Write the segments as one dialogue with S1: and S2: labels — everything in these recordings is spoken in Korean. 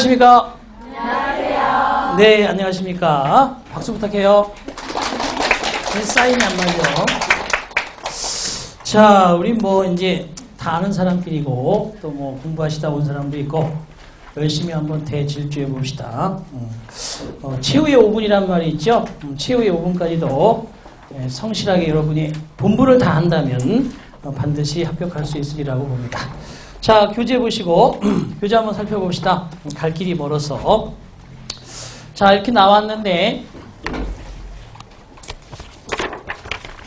S1: 안녕하십니까? 안녕하세요. 네, 안녕하십니까? 박수 부탁해요. 네, 사인이 안 맞죠? 자, 우리 뭐 이제 다 아는 사람끼리고 또 뭐 공부하시다 온 사람도 있고 열심히 한번 대질주해 봅시다. 최후의 5분이란 말이 있죠? 최후의 5분까지도 성실하게 여러분이 본분을 다 한다면 반드시 합격할 수 있으리라고 봅니다. 자, 교재 보시고 교재 한번 살펴봅시다. 갈 길이 멀어서. 자, 이렇게 나왔는데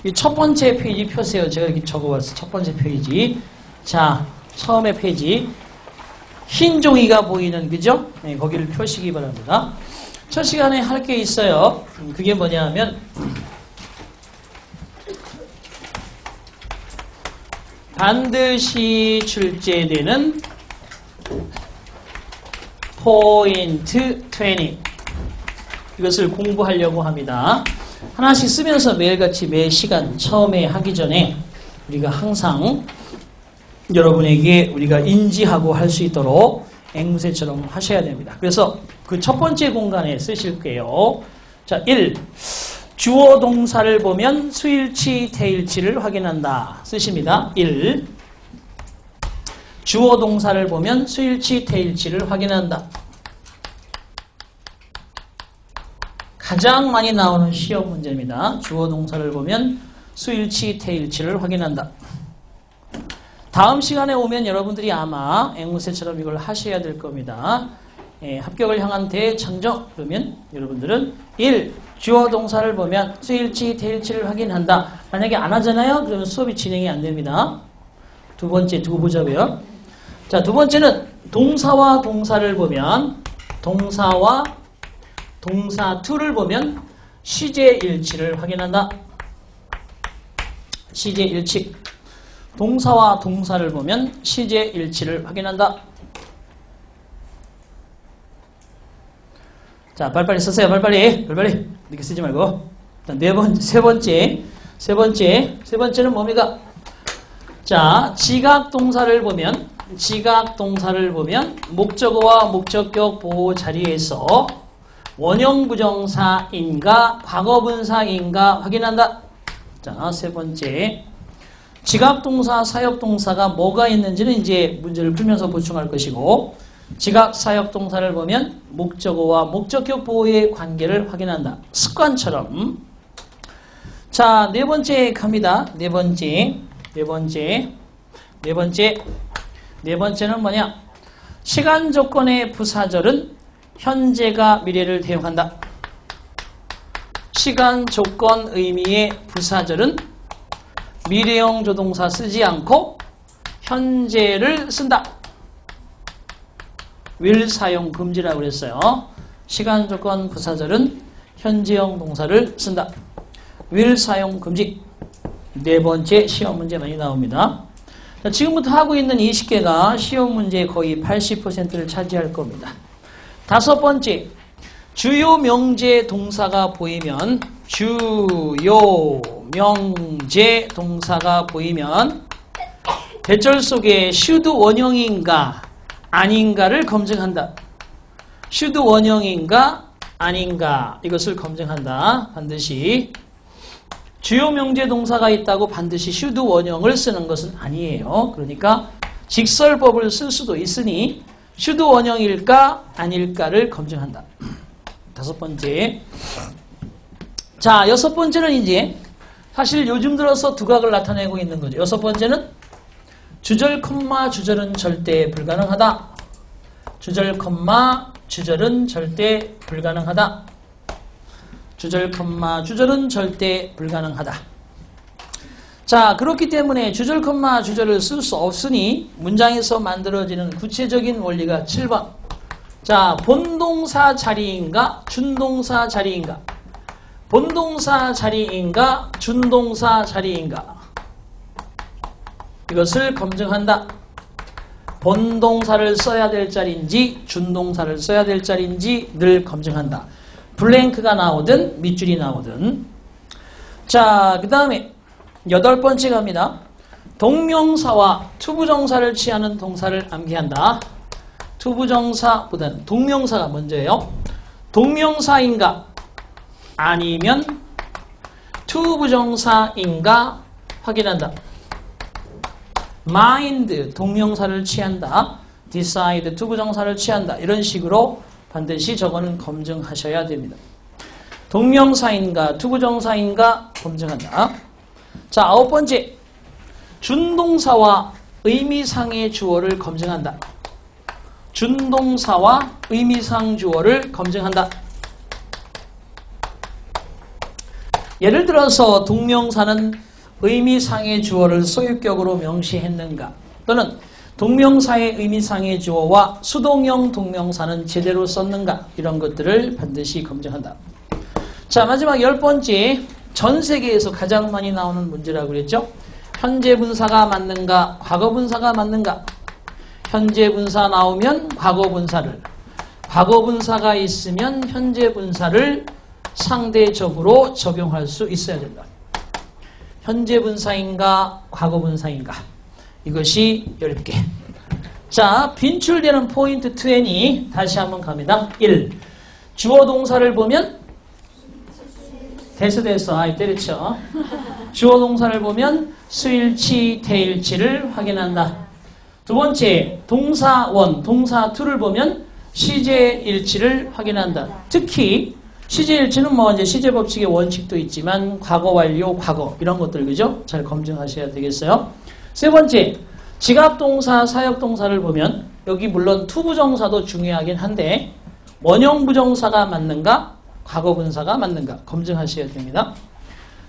S1: 이 첫 번째 페이지 펴세요. 제가 이렇게 적어봤어요. 첫 번째 페이지. 자, 처음에 페이지. 흰 종이가 보이는, 그죠? 네, 거기를 펴시기 바랍니다. 첫 시간에 할 게 있어요. 그게 뭐냐 하면 반드시 출제되는 포인트 20 이것을 공부하려고 합니다. 하나씩 쓰면서 매일같이 매 시간 처음에 하기 전에 우리가 항상 여러분에게 우리가 인지하고 할 수 있도록 앵무새처럼 하셔야 됩니다. 그래서 그 첫 번째 공간에 쓰실게요. 자, 1. 주어 동사를 보면 수일치, 태일치를 확인한다. 쓰십니다. 1. 주어 동사를 보면 수일치, 태일치를 확인한다. 가장 많이 나오는 시험 문제입니다. 주어 동사를 보면 수일치, 태일치를 확인한다. 다음 시간에 오면 여러분들이 아마 앵무새처럼 이걸 하셔야 될 겁니다. 합격을 향한 대청정. 그러면 여러분들은 1. 주어 동사를 보면 수일치, 태일치를 확인한다. 만약에 안 하잖아요? 그러면 수업이 진행이 안 됩니다. 두 번째 두고 보자고요. 자, 두 번째는 동사와 동사를 보면 동사와 동사 to를 보면 시제 일치를 확인한다. 시제 일치. 동사와 동사를 보면 시제 일치를 확인한다. 자, 빨리빨리 쓰세요. 빨리빨리. 이렇게 쓰지 말고. 자, 세 번째는 뭡니까? 자, 지각 동사를 보면 목적어와 목적격 보호 자리에서 원형 부정사인가 과거분사인가 확인한다. 자, 세 번째. 지각동사, 사역동사가 뭐가 있는지는 이제 문제를 풀면서 보충할 것이고 지각, 사역동사를 보면 목적어와 목적격 보호의 관계를 확인한다. 습관처럼. 자, 네 번째 갑니다. 네 번째는 뭐냐? 시간 조건의 부사절은 현재가 미래를 대용한다. 시간 조건 의미의 부사절은 미래형 조동사 쓰지 않고 현재를 쓴다. will 사용 금지라고 그랬어요. 시간 조건 부사절은 현재형 동사를 쓴다. will 사용 금지. 네 번째 시험 문제 많이 나옵니다. 자, 지금부터 하고 있는 20개가 시험 문제의 거의 80%를 차지할 겁니다. 다섯 번째, 주요 명제 동사가 보이면 주요 명제 동사가 보이면 대절 속에 should 원형인가 아닌가를 검증한다. should 원형인가 아닌가 이것을 검증한다. 반드시 주요 명제 동사가 있다고 반드시 should 원형을 쓰는 것은 아니에요. 그러니까 직설법을 쓸 수도 있으니 should 원형일까 아닐까를 검증한다. 다섯 번째. 자, 여섯 번째는 이제 사실 요즘 들어서 두각을 나타내고 있는 거죠. 여섯 번째는 주절, 주절은 절대 불가능하다. 주절, 주절은 절대 불가능하다. 주절, 주절은 절대 불가능하다. 자, 그렇기 때문에 주절, 주절을 쓸 수 없으니 문장에서 만들어지는 구체적인 원리가 7번. 자, 본동사 자리인가 준동사 자리인가 본동사 자리인가 준동사 자리인가 이것을 검증한다. 본동사를 써야 될 자리인지 준동사를 써야 될 자리인지 늘 검증한다. 블랭크가 나오든 밑줄이 나오든. 자, 그 다음에 여덟 번째 갑니다. 동명사와 투부정사를 취하는 동사를 암기한다. 투부정사보다는 동명사가 먼저예요. 동명사인가 아니면 투부정사인가 확인한다. mind 동명사를 취한다. decide 투부정사를 취한다. 이런 식으로 반드시 저거는 검증하셔야 됩니다. 동명사인가 투부정사인가 검증한다. 자, 9번째 준동사와 의미상의 주어를 검증한다. 준동사와 의미상 주어를 검증한다. 예를 들어서 동명사는 의미상의 주어를 소유격으로 명시했는가, 또는 동명사의 의미상의 주어와 수동형 동명사는 제대로 썼는가, 이런 것들을 반드시 검증한다. 자, 마지막 10번째 전 세계에서 가장 많이 나오는 문제라고 그랬죠. 현재 분사가 맞는가 과거 분사가 맞는가. 현재 분사 나오면 과거 분사를, 과거 분사가 있으면 현재 분사를 상대적으로 적용할 수 있어야 된다. 현재 분사인가 과거 분사인가, 이것이 10개. 자, 빈출되는 포인트 20 다시 한번 갑니다. 1. 주어 동사를 보면 됐어. 아이 때려쳐. 주어 동사를 보면 수일치 태일치를 확인한다. 두 번째 동사 1, 동사 2를 보면 시제일치를 확인한다. 특히 시제일치는 뭐 이제 시제법칙의 원칙도 있지만 과거 완료, 과거 이런 것들 그죠? 잘 검증하셔야 되겠어요. 세 번째 지갑동사, 사역동사를 보면 여기 물론 투부정사도 중요하긴 한데 원형 부정사가 맞는가 과거 분사가 맞는가 검증하셔야 됩니다.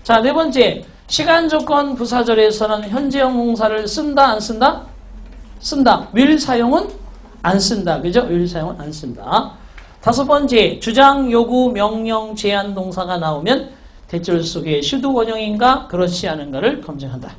S1: 자, 네 번째 시간조건 부사절에서는 현재형 동사를 쓴다 안 쓴다? 쓴다. will 사용은 안 쓴다. 그죠? will 사용은 안 쓴다. 다섯 번째 주장, 요구, 명령, 제한 동사가 나오면 대절 속에 should 원형인가 그렇지 않은가를 검증한다.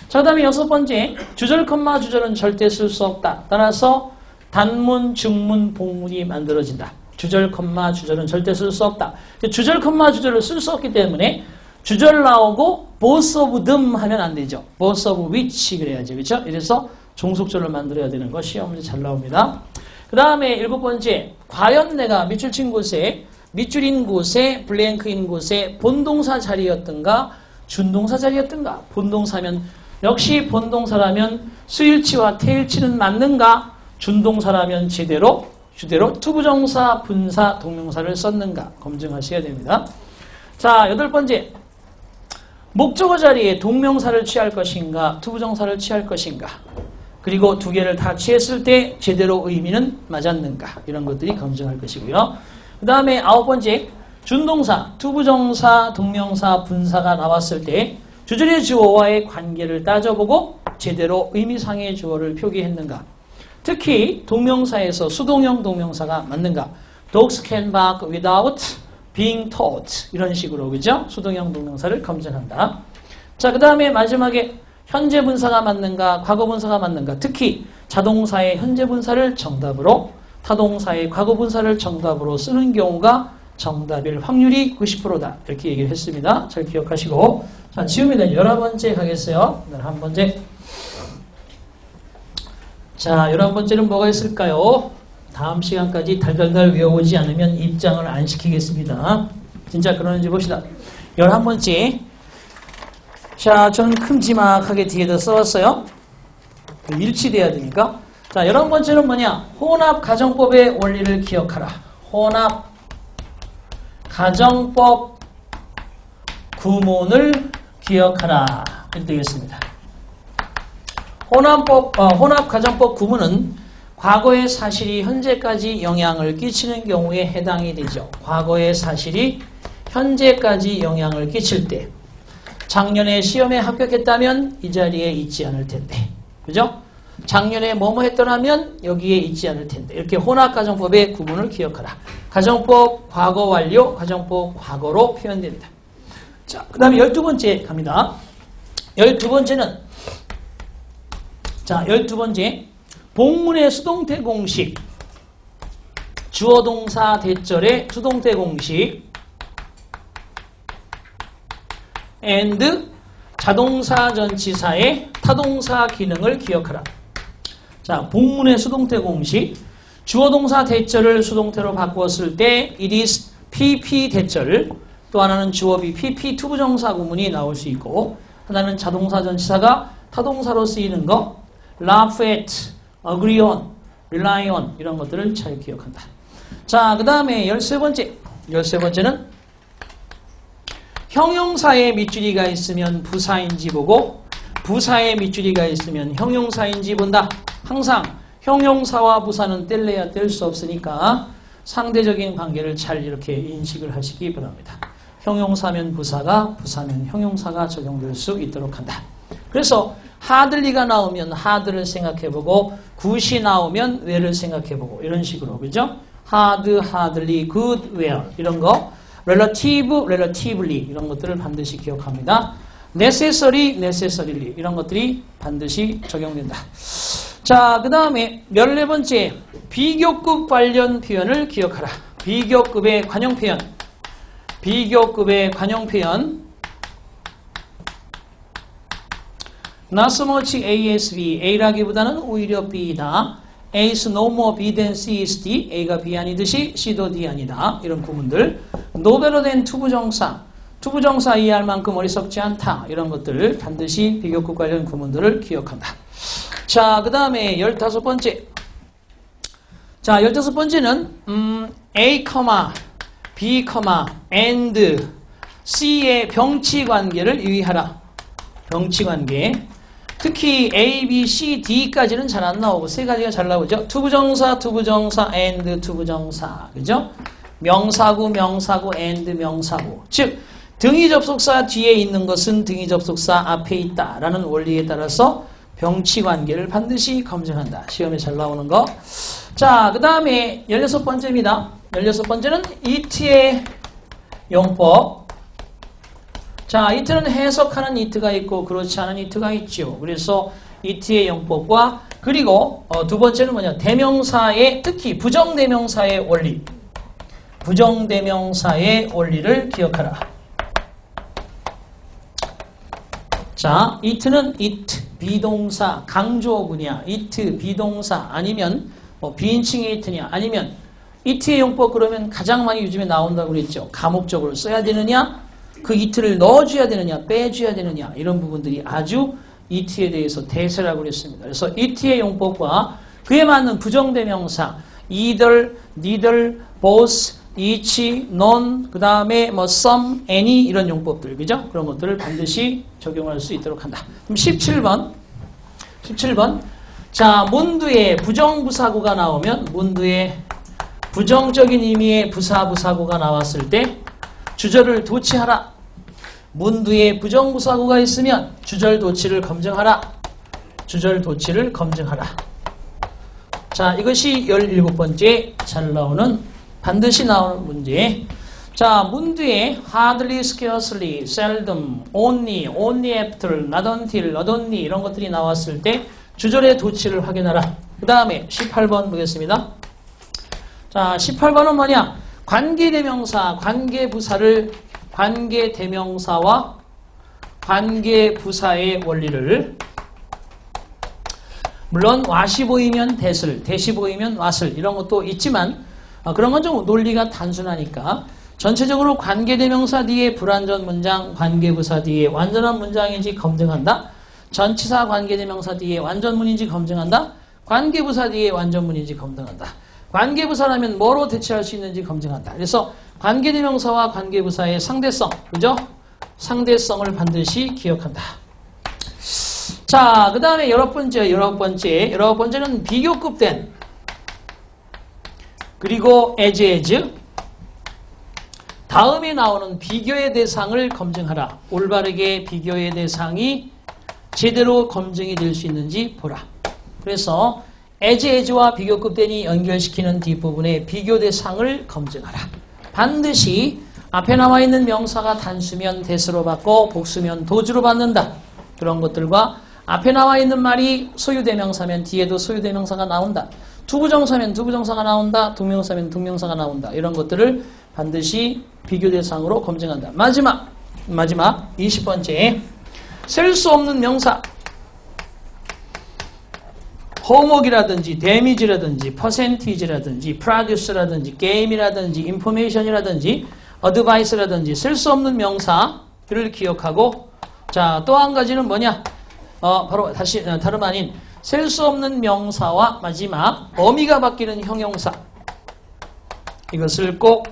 S1: 자, 그 다음에 여섯 번째 주절, 컴마 주절은 절대 쓸 수 없다. 따라서 단문, 중문, 복문이 만들어진다. 주절, 컴마 주절은 절대 쓸 수 없다. 주절, 컴마 주절을 쓸 수 없기 때문에 주절 나오고 both of them 하면 안 되죠. both of which 그래야지. 그렇죠? 이래서 종속절을 만들어야 되는 거 시험 문제 잘 나옵니다. 그 다음에 일곱 번째 과연 내가 밑줄 친 곳에, 밑줄인 곳에, 블랭크인 곳에 본동사 자리였던가 준동사 자리였던가. 본동사면 역시 본동사라면 수일치와 태일치는 맞는가, 준동사라면 주대로 투부정사, 분사, 동명사를 썼는가 검증하셔야 됩니다. 자, 여덟 번째 목적어 자리에 동명사를 취할 것인가 투부정사를 취할 것인가, 그리고 두 개를 다 취했을 때 제대로 의미는 맞았는가, 이런 것들이 검증할 것이고요. 그 다음에 아홉 번째 준동사, 투부정사, 동명사, 분사가 나왔을 때 주절의 주어와의 관계를 따져보고 제대로 의미상의 주어를 표기했는가, 특히 동명사에서 수동형 동명사가 맞는가. Dogs can bark without being taught. 이런 식으로 그죠? 수동형 동명사를 검증한다. 자, 그 다음에 마지막에 현재 분사가 맞는가 과거 분사가 맞는가. 특히 자동사의 현재 분사를 정답으로, 타동사의 과거 분사를 정답으로 쓰는 경우가 정답일 확률이 90%다. 이렇게 얘기를 했습니다. 잘 기억하시고. 자, 지우면 11번째 가겠어요. 11번째. 자, 11번째는 뭐가 있을까요? 다음 시간까지 달달달 외워오지 않으면 입장을 안 시키겠습니다. 진짜 그러는지 봅시다. 11번째. 자, 저는 큼지막하게 뒤에다 써왔어요. 일치돼야 되니까. 자, 11번째는 뭐냐? 혼합 가정법의 원리를 기억하라. 혼합 가정법 구문을 기억하라. 이렇게 되겠습니다. 혼합 가정법 구문은 과거의 사실이 현재까지 영향을 끼치는 경우에 해당이 되죠. 과거의 사실이 현재까지 영향을 끼칠 때, 작년에 시험에 합격했다면 이 자리에 있지 않을 텐데, 그죠? 작년에 뭐뭐 했더라면 여기에 있지 않을 텐데, 이렇게 혼합 가정법의 구문을 기억하라. 가정법 과거 완료, 가정법 과거로 표현됩니다. 자, 그 다음에 12번째 갑니다. 12번째는 자, 12번째 복문의 수동태 공식, 주어 동사 대절의 수동태 공식 and 자동사 전치사의 타동사 기능을 기억하라. 자, 복문의 수동태 공식, 주어 동사 대절을 수동태로 바꾸었을 때 it is PP 대절, 또 하나는 주어비 PP 투부정사 구문이 나올 수 있고, 하나는 자동사 전치사가 타동사로 쓰이는 거 laugh at, agree on, rely on 이런 것들을 잘 기억한다. 자, 그 다음에 13번째는 형용사에 밑줄이가 있으면 부사인지 보고 부사에 밑줄이가 있으면 형용사인지 본다. 항상 형용사와 부사는 뗄래야 뗄 수 없으니까 상대적인 관계를 잘 이렇게 인식을 하시기 바랍니다. 형용사면 부사가, 부사면 형용사가 적용될 수 있도록 한다. 그래서 hardly가 나오면 hard를 생각해보고 굿이 나오면 where를 생각해보고 이런 식으로, 그죠? hard, hardly, good, where 이런 거, relative, relatively 이런 것들을 반드시 기억합니다. necessary, necessarily 이런 것들이 반드시 적용된다. 자, 그 다음에 14번째 비교급 관련 표현을 기억하라. 비교급의 관용 표현. 비교급의 관용 표현. Not so much A as B. A라기보다는 오히려 B이다. A is no more B than C is D. A가 B 아니듯이 C도 D 아니다. 이런 구문들. No better than 투부정사. 투부정사 이해할 만큼 어리석지 않다. 이런 것들을 반드시 비교급 관련 구문들을 기억한다. 자, 그 다음에 15번째. 자, 15번째는 A, B, and C의 병치 관계를 유의하라. 병치 관계. 특히 A, B, C, D까지는 잘 안 나오고 세 가지가 잘 나오죠. 투부정사, and 투부정사. 그죠? 명사구, and 명사구. 즉, 등위 접속사 뒤에 있는 것은 등위 접속사 앞에 있다라는 원리에 따라서 병치 관계를 반드시 검증한다. 시험에 잘 나오는 거. 자, 그 다음에 16번째입니다. 16번째는 it의 용법. 자, it는 해석하는 it가 있고 그렇지 않은 it가 있죠. 그래서 it의 용법과 그리고 두 번째는 뭐냐? 대명사의, 특히 부정대명사의 원리. 부정대명사의 원리를 기억하라. 자, it는 it, 비동사, 강조어구냐, it, 비동사, 아니면 비인칭의 it냐, 아니면 it의 용법 그러면 가장 많이 요즘에 나온다고 그랬죠. 가목적으로 써야 되느냐, 그 it를 넣어줘야 되느냐, 빼줘야 되느냐, 이런 부분들이 아주 it에 대해서 대세라고 그랬습니다. 그래서 it의 용법과 그에 맞는 부정대명사, either, neither, both, each, none, 그 다음에 some, any 이런 용법들, 그죠? 그런 것들을 반드시 적용할 수 있도록 한다. 그럼 17번. 자, 문두에 부정부사구가 나오면 문두에 부정적인 의미의 부사구가 나왔을 때 주절을 도치하라. 문두에 부정부사구가 있으면 주절 도치를 검증하라. 주절 도치를 검증하라. 자, 이것이 17번째 잘 나오는, 반드시 나오는 문제. 자, 문두에 hardly, scarcely, seldom, only, only after, not until, not only 이런 것들이 나왔을 때 주절의 도치를 확인하라. 그 다음에 18번 보겠습니다. 자, 18번은 뭐냐? 관계대명사, 관계부사를, 관계대명사와 관계부사의 원리를, 물론 what이 보이면 that을, that이 보이면 what을 이런 것도 있지만 그런 건 좀 논리가 단순하니까 전체적으로 관계대명사 뒤에 불완전 문장, 관계부사 뒤에 완전한 문장인지 검증한다. 전치사 관계대명사 뒤에 완전문인지 검증한다. 관계부사 뒤에 완전문인지 검증한다. 관계부사라면 뭐로 대체할 수 있는지 검증한다. 그래서 관계대명사와 관계부사의 상대성, 그죠? 상대성을 반드시 기억한다. 자, 그 다음에 19번째는 비교급된, 그리고 as, 다음에 나오는 비교의 대상을 검증하라. 올바르게 비교의 대상이 제대로 검증이 될 수 있는지 보라. 그래서 as와 비교급된이 연결시키는 뒷부분에 비교 대상을 검증하라. 반드시 앞에 나와 있는 명사가 단수면 that으로 받고 복수면 does로 받는다. 그런 것들과 앞에 나와 있는 말이 소유대명사면 뒤에도 소유대명사가 나온다. 투부정사면 투부정사가 나온다. 동명사면 동명사가 나온다. 이런 것들을 반드시 비교 대상으로 검증한다. 마지막 20번째. 셀 수 없는 명사. homework이라든지 damage라든지 percentage라든지 produce라든지 game이라든지 information이라든지 advice라든지 쓸 수 없는 명사를 기억하고 자, 또 한 가지는 뭐냐? 바로 다시 다름 아닌 셀 수 없는 명사와 마지막 어미가 바뀌는 형용사 이것을 꼭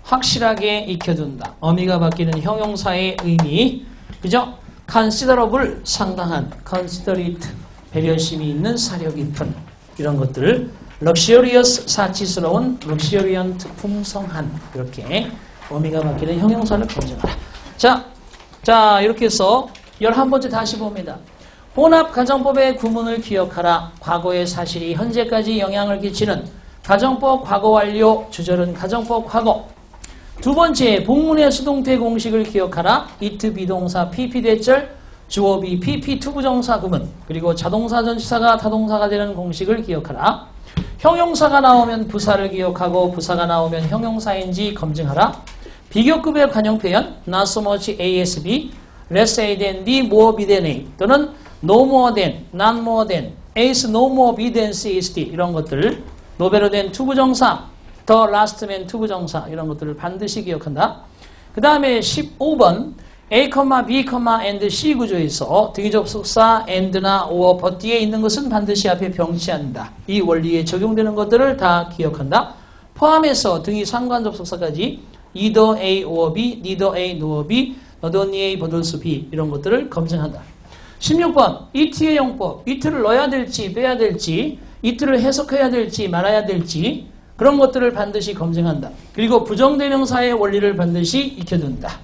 S1: 확실하게 익혀둔다. 어미가 바뀌는 형용사의 의미 그죠? considerable 상당한 considerate 배려심이 있는 사려 깊은 이런 것들 luxurious 사치스러운 luxuriant 풍성한 이렇게 어미가 바뀌는 형용사를 검증하라. 자 이렇게 해서 11번째 다시 봅니다. 혼합가정법의 구문을 기억하라. 과거의 사실이 현재까지 영향을 끼치는 가정법 과거 완료 주절은 가정법 과거. 두 번째 복문의 수동태 공식을 기억하라. it 비동사 pp 대절 주어 비 pp 투부정사 구문 그리고 자동사 전치사가 타동사가 되는 공식을 기억하라. 형용사가 나오면 부사를 기억하고 부사가 나오면 형용사인지 검증하라. 비교급의 관용 표현 not so much ASB less A than B more B than A 또는 no more than not more than A's no more B than CSD 이런 것들 노베로 된 투부정사 the last man 투부정사 이런 것들을 반드시 기억한다. 그 다음에 15번 A, B, and C 구조에서 등위접속사 and나 or, but 뒤에 있는 것은 반드시 앞에 병치한다. 이 원리에 적용되는 것들을 다 기억한다. 포함해서 등위 상관접속사까지 either A or B, neither A nor B, not only A but also B 이런 것들을 검증한다. 16번 it의 용법, it를 넣어야 될지 빼야 될지 it를 해석해야 될지 말아야 될지 그런 것들을 반드시 검증한다. 그리고 부정대명사의 원리를 반드시 익혀둔다.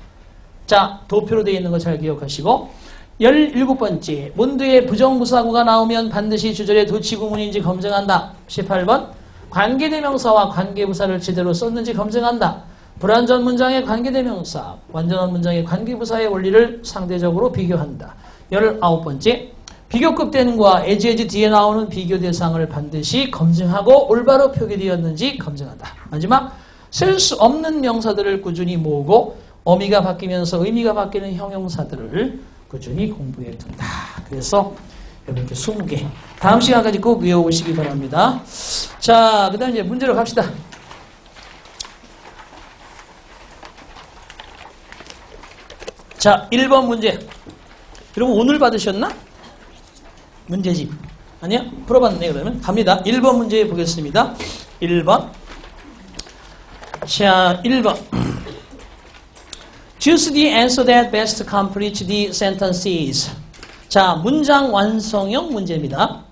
S1: 자, 도표로 되어 있는 거 잘 기억하시고 17번째 문두에 부정부사구가 나오면 반드시 주절의 도치구문인지 검증한다. 18번 관계대명사와 관계부사를 제대로 썼는지 검증한다. 불완전 문장의 관계대명사, 완전한 문장의 관계부사의 원리를 상대적으로 비교한다. 19번째 비교급 된과 as 뒤에 나오는 비교 대상을 반드시 검증하고 올바로 표기되었는지 검증한다. 마지막 쓸 수 없는 명사들을 꾸준히 모으고 어미가 바뀌면서 의미가 바뀌는 형용사들을 꾸준히 공부해 둔다. 그래서 이렇게 20개. 다음 시간까지 꼭 외워오시기 바랍니다. 자, 그 다음 이제 문제로 갑시다. 자, 1번 문제. 여러분 오늘 받으셨나? 문제집. 아니요? 풀어봤네 그러면. 갑니다. 1번 문제 보겠습니다. 1번. 자, 1번. Choose the answer that best completes the sentences. 자, 문장 완성형 문제입니다.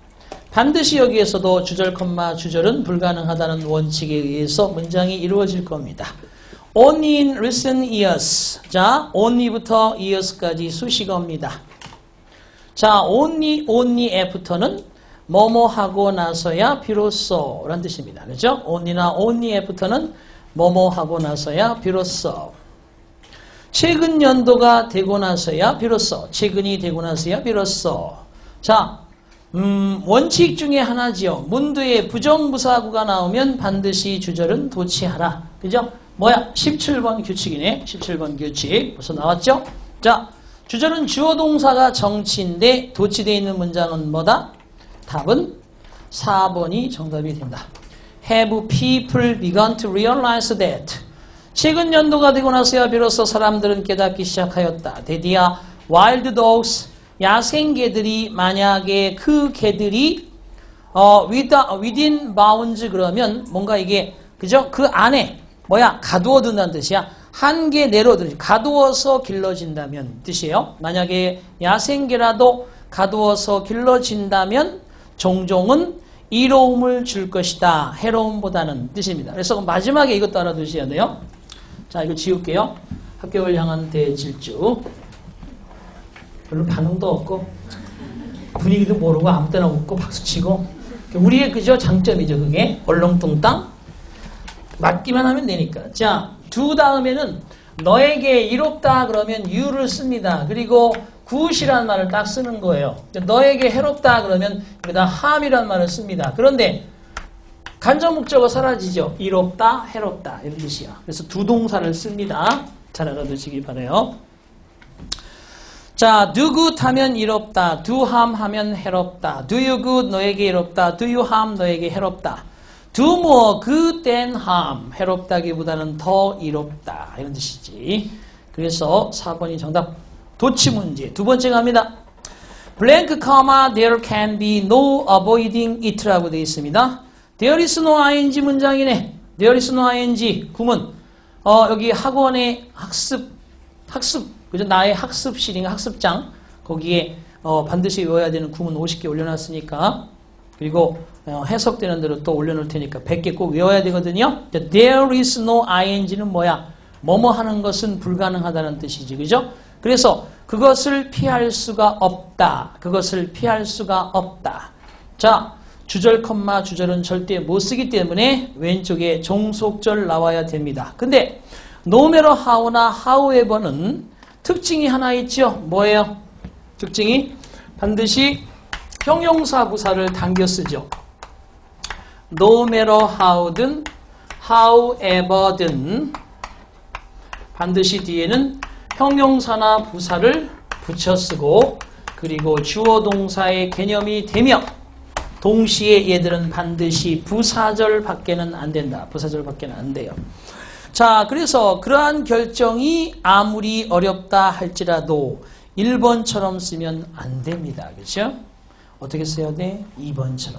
S1: 반드시 여기에서도 주절, 주절은 불가능하다는 원칙에 의해서 문장이 이루어질 겁니다. Only in recent years. 자, only부터 years까지 수식어입니다. 자, only after는 뭐뭐 하고 나서야 비로소 라는 뜻입니다. 그렇죠? only나 only after는 뭐뭐 하고 나서야 비로소. 최근 연도가 되고 나서야 비로소. 최근이 되고 나서야 비로소. 자, 원칙 중에 하나지요. 문두에 부정부사구가 나오면 반드시 주절은 도치하라. 그죠? 뭐야? 17번 규칙이네. 17번 규칙. 벌써 나왔죠? 자, 주절은 주어 동사가 정치인데 도치되어 있는 문장은 뭐다? 답은 4번이 정답이 된다. Have people begun to realize that? 최근 연도가 되고 나서야 비로소 사람들은 깨닫기 시작하였다. 대디야 wild dogs 야생개들이 만약에 그 개들이 within bounds 그러면 뭔가 이게 그죠? 그 안에 뭐야? 가두어 둔다는 뜻이야. 한계 내로 가두어서 길러진다면 뜻이에요. 만약에 야생개라도 가두어서 길러진다면 종종은 이로움을 줄 것이다. 해로움보다는 뜻입니다. 그래서 마지막에 이것도 알아두셔야 돼요. 자, 이거 지울게요. 합격을 향한 대질주. 별로 반응도 없고 분위기도 모르고 아무 때나 웃고 박수치고 우리의 그저 장점이죠. 그게 얼렁뚱땅 맞기만 하면 되니까. 자, 두 다음에는 너에게 이롭다 그러면 you를 씁니다. 그리고 good이라는 말을 딱 쓰는 거예요. 너에게 해롭다 그러면 여기다 harm이라는 말을 씁니다. 그런데 간접 목적어 사라지죠. 이롭다, 해롭다 이런 뜻이야. 그래서 두 동사를 씁니다. 잘 알아두시기 바라요. 자, do good 하면 이롭다. do harm 하면 해롭다. do you good 너에게 이롭다. do you harm 너에게 해롭다. do more good than harm 해롭다기보다는 더 이롭다. 이런 뜻이지. 그래서 4번이 정답. 도치 문제. 두 번째 갑니다. blank comma there can be no avoiding it라고 되어 있습니다. there is no ing 문장이네. there is no ing 구문. 여기 학원의 학습 그죠? 나의 학습실인가 학습장 거기에 반드시 외워야 되는 구문 50개 올려놨으니까 그리고 해석되는 대로 또 올려놓을 테니까 100개 꼭 외워야 되거든요. there is no ing는 뭐야? 뭐뭐 하는 것은 불가능하다는 뜻이지. 그죠? 그래서 그것을 피할 수가 없다. 그것을 피할 수가 없다. 자, 주절 컴마 주절은 절대 못 쓰기 때문에 왼쪽에 종속절 나와야 됩니다. 근데 no matter how나 however는 특징이 하나 있죠. 뭐예요? 특징이 반드시 형용사 부사를 당겨 쓰죠. no matter how든 however든 반드시 뒤에는 형용사나 부사를 붙여 쓰고 그리고 주어 동사의 개념이 되며 동시에 얘들은 반드시 부사절 밖에는 안 된다. 부사절 밖에는 안 돼요. 자, 그래서 그러한 결정이 아무리 어렵다 할지라도 1번처럼 쓰면 안 됩니다. 그렇죠? 어떻게 써야 돼? 2번처럼.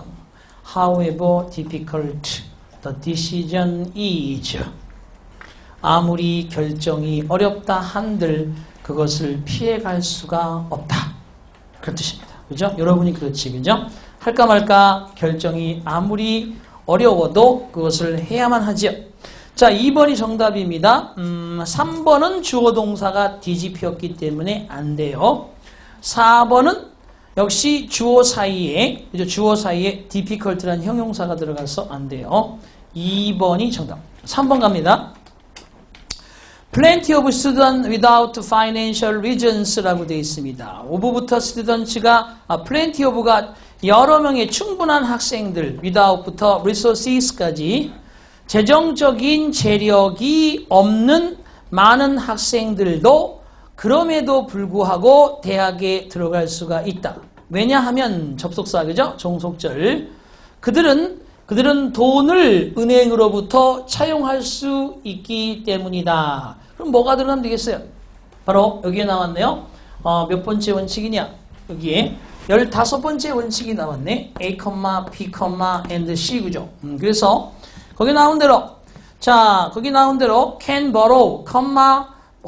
S1: However difficult the decision is. 아무리 결정이 어렵다 한들 그것을 피해갈 수가 없다. 그런 뜻입니다. 그죠? 여러분이 그렇지. 그죠? 할까 말까 결정이 아무리 어려워도 그것을 해야만 하죠. 자, 2번이 정답입니다. 3번은 주어 동사가 뒤집혔기 때문에 안 돼요. 4번은 역시 주어 사이에 difficult라는 형용사가 들어가서 안 돼요. 2번이 정답. 3번 갑니다. Plenty of students without financial reasons라고 되어 있습니다. of부터 students가 plenty of가 여러 명의 충분한 학생들 without부터 resources까지 재정적인 재력이 없는 많은 학생들도 그럼에도 불구하고 대학에 들어갈 수가 있다. 왜냐하면 접속사 그죠? 종속절. 그들은 돈을 은행으로부터 차용할 수 있기 때문이다. 그럼 뭐가 들어가면 되겠어요? 바로 여기에 나왔네요. 몇 번째 원칙이냐? 여기에 15번째 원칙이 나왔네. A, B, and C 그죠? 그래서 거기 나온 대로 can borrow,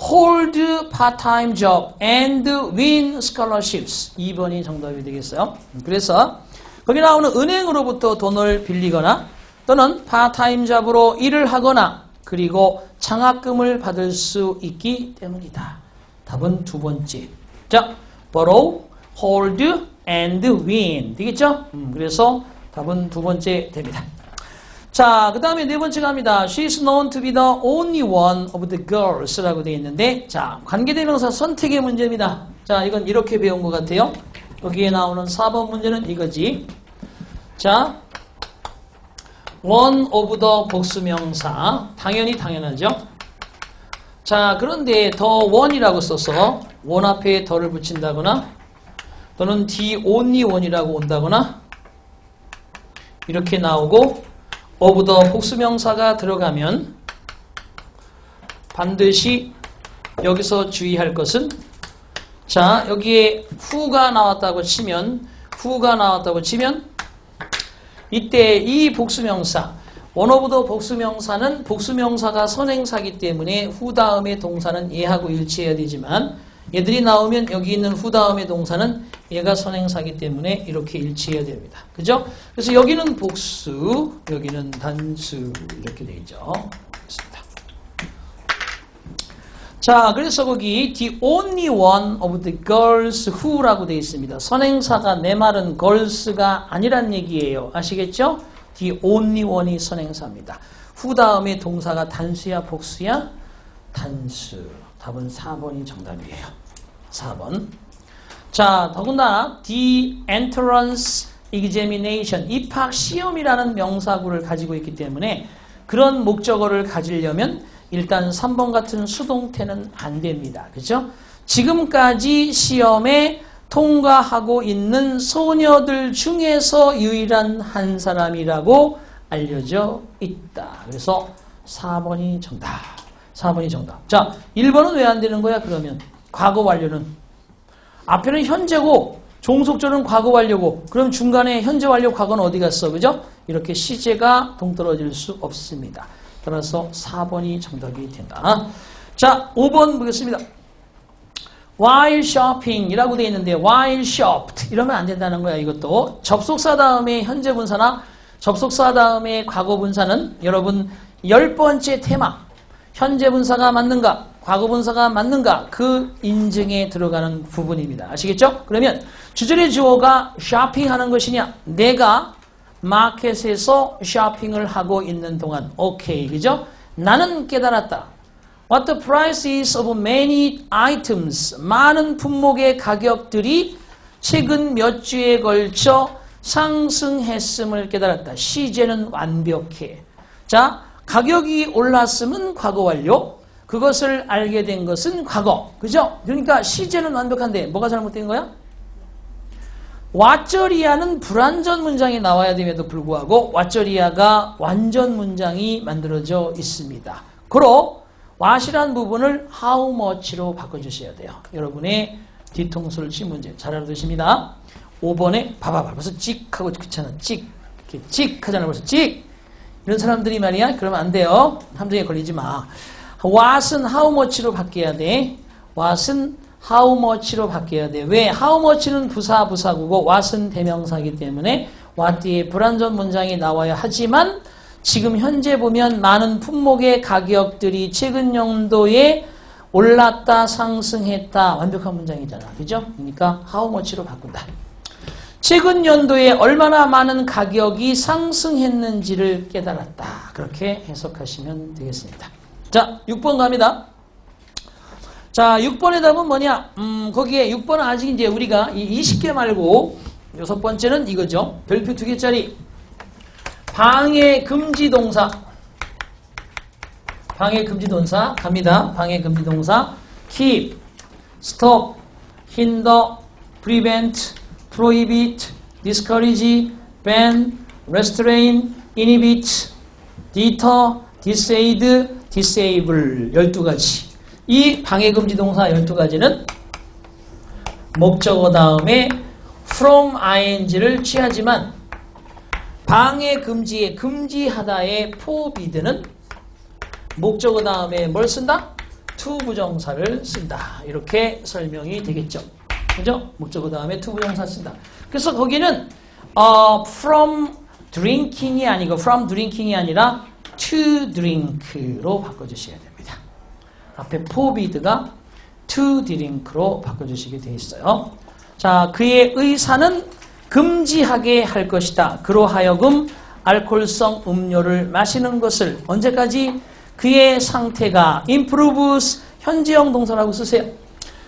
S1: hold part-time job and win scholarships. 2번이 정답이 되겠어요. 그래서 거기 나오는 은행으로부터 돈을 빌리거나 또는 파타임 잡으로 일을 하거나 그리고 장학금을 받을 수 있기 때문이다. 답은 두 번째. 자, borrow, hold, and win. 되겠죠? 그래서 답은 두 번째 됩니다. 자, 그 다음에 네 번째 갑니다. She's known to be the only one of the girls라고 되어 있는데, 자, 관계대명사 선택의 문제입니다. 자, 이건 이렇게 배운 것 같아요. 여기에 나오는 4번 문제는 이거지. 자, one of the 복수명사. 당연히 당연하죠. 자, 그런데 the one이라고 써서 one 앞에 더를 붙인다거나 또는 the only one이라고 온다거나 이렇게 나오고 of the 복수명사가 들어가면 반드시 여기서 주의할 것은 자, 여기에 who가 나왔다고 치면 이때 이 복수명사 one of the 복수명사는 복수명사가 선행사이기 때문에 who 다음에 동사는 얘하고 일치해야 되지만 얘들이 나오면 여기 있는 who 다음에 동사는 얘가 선행사이기 때문에 이렇게 일치해야 됩니다. 그죠? 그래서 여기는 복수, 여기는 단수 이렇게 되죠. 그렇습니다. 자, 그래서 거기 the only one of the girls who라고 되어 있습니다. 선행사가 내 말은 girls가 아니란 얘기예요. 아시겠죠? the only one이 선행사입니다. who 다음에 동사가 단수야, 복수야? 단수. 답은 4번이 정답이에요. 4번. 자, 더군다나 the entrance examination, 입학 시험이라는 명사구를 가지고 있기 때문에 그런 목적어를 가지려면 일단 3번 같은 수동태는 안 됩니다. 그죠? 지금까지 시험에 통과하고 있는 소녀들 중에서 유일한 한 사람이라고 알려져 있다. 그래서 4번이 정답. 4번이 정답. 자, 1번은 왜 안 되는 거야? 그러면 과거 완료는 앞에는 현재고 종속절은 과거 완료고 그럼 중간에 현재 완료 과거는 어디 갔어? 그죠? 이렇게 시제가 동떨어질 수 없습니다. 따라서 4번이 정답이 된다. 자, 5번 보겠습니다. while shopping 이라고 되어 있는데 while shopped 이러면 안 된다는 거야. 이것도 접속사 다음에 현재 분사나 접속사 다음에 과거 분사는 여러분 10번째 테마 현재 분사가 맞는가 과거 분사가 맞는가 그 인증에 들어가는 부분입니다. 아시겠죠? 그러면 주절의 주어가 쇼핑하는 것이냐 내가 마켓에서 쇼핑을 하고 있는 동안 오케이 그죠? 나는 깨달았다. What the price is of many items. 많은 품목의 가격들이 최근 몇 주에 걸쳐 상승했음을 깨달았다. 시제는 완벽해. 자, 가격이 올랐음은 과거 완료. 그것을 알게 된 것은 과거. 그죠? 그러니까 시제는 완벽한데 뭐가 잘못된 거야? 왓저리아는 불완전 문장이 나와야 됨에도 불구하고 왓저리아가 완전 문장이 만들어져 있습니다. 그로 what이란 부분을 how much로 바꿔주셔야 돼요. 여러분의 뒤통수를 친 문제 잘 알아두십니다. 5번에 봐봐 벌써 찍 하고 그렇잖아. 찍 이렇게 찍 하잖아. 벌써 찍 이런 사람들이 말이야. 그러면 안 돼요. 함정에 걸리지 마. what은 how much로 바뀌어야 돼. what은 how much로 바뀌어야 돼. 왜? how much는 부사구고 what은 대명사이기 때문에 what 뒤에 불완전 문장이 나와야 하지만 지금 현재 보면 많은 품목의 가격들이 최근 연도에 올랐다 상승했다 완벽한 문장이잖아. 그죠? 그러니까 how much로 바꾼다. 최근 연도에 얼마나 많은 가격이 상승했는지를 깨달았다. 그렇게 해석하시면 되겠습니다. 자, 6번 갑니다. 자, 6번의 답은 뭐냐? 거기에 6번은 아직 이제 우리가 이 20개 말고 6번째는 이거죠. 별표 2개짜리. 방해 금지 동사. 방해 금지 동사 갑니다. 방해 금지 동사. keep, stop, hinder, prevent, prohibit, discourage, ban, restrain, inhibit, deter, dissuade, disable 12가지. 이 방해금지 동사 12가지는 목적어 다음에 from ing를 취하지만 방해금지의 금지하다의 forbid는 목적어 다음에 뭘 쓴다? to 부정사를 쓴다. 이렇게 설명이 되겠죠. 그죠? 목적어 다음에 to 부정사 쓴다. 그래서 거기는 from drinking이 아니고 from drinking이 아니라 to drink로 바꿔주셔야 됩니다. 앞에 forbid가 to drink로 바꿔주시게 되어 있어요. 자, 그의 의사는 금지하게 할 것이다. 그로 하여금 알코올성 음료를 마시는 것을 언제까지? 그의 상태가 improves 현재형 동사라고 쓰세요.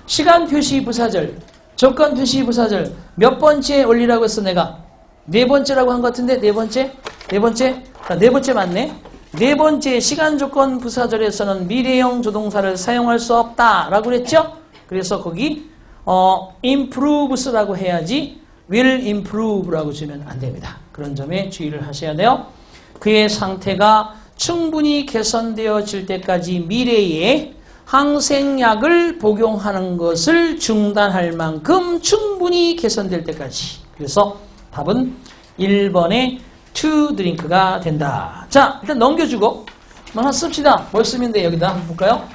S1: 시간 표시 부사절, 조건 표시 부사절 몇 번째 올리라고 했어 내가? 네 번째라고 한 것 같은데 네 번째? 네 번째? 자, 네 번째 맞네. 네 번째 시간 조건 부사절에서는 미래형 조동사를 사용할 수 없다라고 그랬죠? 그래서 거기 improves라고 해야지 will improve라고 주면 안 됩니다. 그런 점에 주의를 하셔야 돼요. 그의 상태가 충분히 개선되어질 때까지 미래에 항생약을 복용하는 것을 중단할 만큼 충분히 개선될 때까지. 그래서 답은 1번의 to drink가 된다. 자, 일단 넘겨주고 하나 씁시다. 뭘 쓰면 돼? 여기다 한번 볼까요?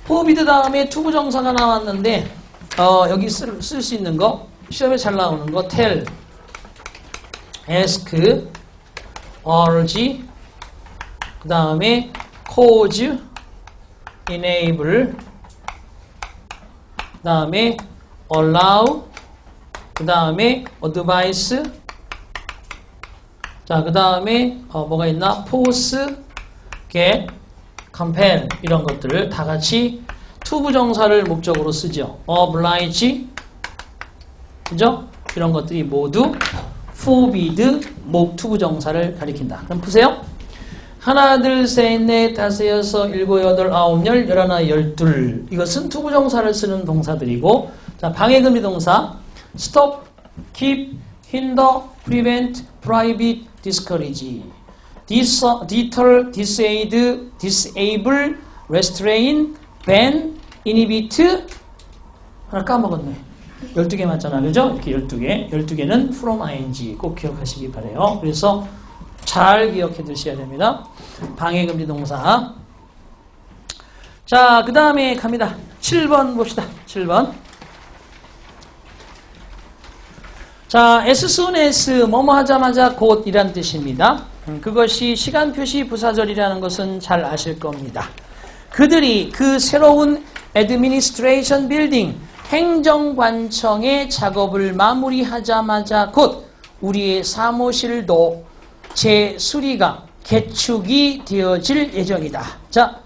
S1: forbid 다음에 to 부정사가 나왔는데 여기 쓸 수 있는 거 시험에 잘 나오는 거 tell, ask, urge 그 다음에 cause, enable 그 다음에 allow 그 다음에 advice 자, 그 다음에 뭐가 있나? force, get, compel 이런 것들을 다 같이 to 부정사를 목적으로 쓰죠. oblige 그죠? 이런 것들이 모두 forbid 목 to 부정사를 가리킨다. 그럼 보세요. 하나, 둘, 셋, 넷, 다섯, 여섯, 일곱, 여덟, 아홉, 열, 열하나, 열둘. 이것은 투부정사를 쓰는 동사들이고, 자, 방해금지 동사. stop, keep, hinder, prevent, prohibit, discourage. deter, dissuade, disable, restrain, ban, inhibit. 하나 까먹었네. 12개 맞잖아. 그죠? 이렇게 12개. 12개는 from ing. 꼭 기억하시기 바래요. 그래서 잘 기억해 두셔야 됩니다. 방해금지 동사. 자, 그 다음에 갑니다. 7번 봅시다. 7번. 자, as soon as 뭐뭐 하자마자 곧 이란 뜻입니다. 그것이 시간표시 부사절이라는 것은 잘 아실 겁니다. 그들이 그 새로운 administration building 행정관청의 작업을 마무리하자마자 곧 우리의 사무실도 재수리가 개축이 되어질 예정이다. 자,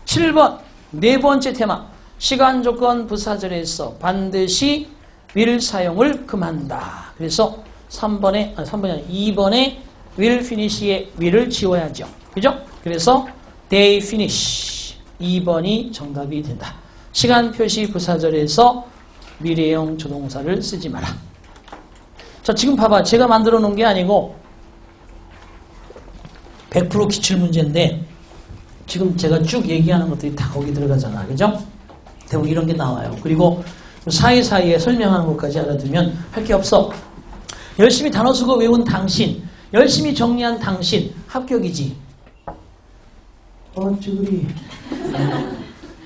S1: 7번 네 번째 테마. 시간 조건 부사절에서 반드시 will 사용을 금한다. 그래서 3번이 아니라 2번에 will finish의 will을 지워야죠. 그죠? 그래서 they finish 2번이 정답이 된다. 시간 표시 부사절에서 미래형 조동사를 쓰지 마라. 자, 지금 봐봐. 제가 만들어 놓은 게 아니고 100% 기출문제인데 지금 제가 쭉 얘기하는 것들이 다 거기 들어가잖아. 그죠? 대부분 이런 게 나와요. 그리고 사이사이에 설명하는 것까지 알아두면 할 게 없어. 열심히 단어 수거 외운 당신, 열심히 정리한 당신, 합격이지. 쭈그리.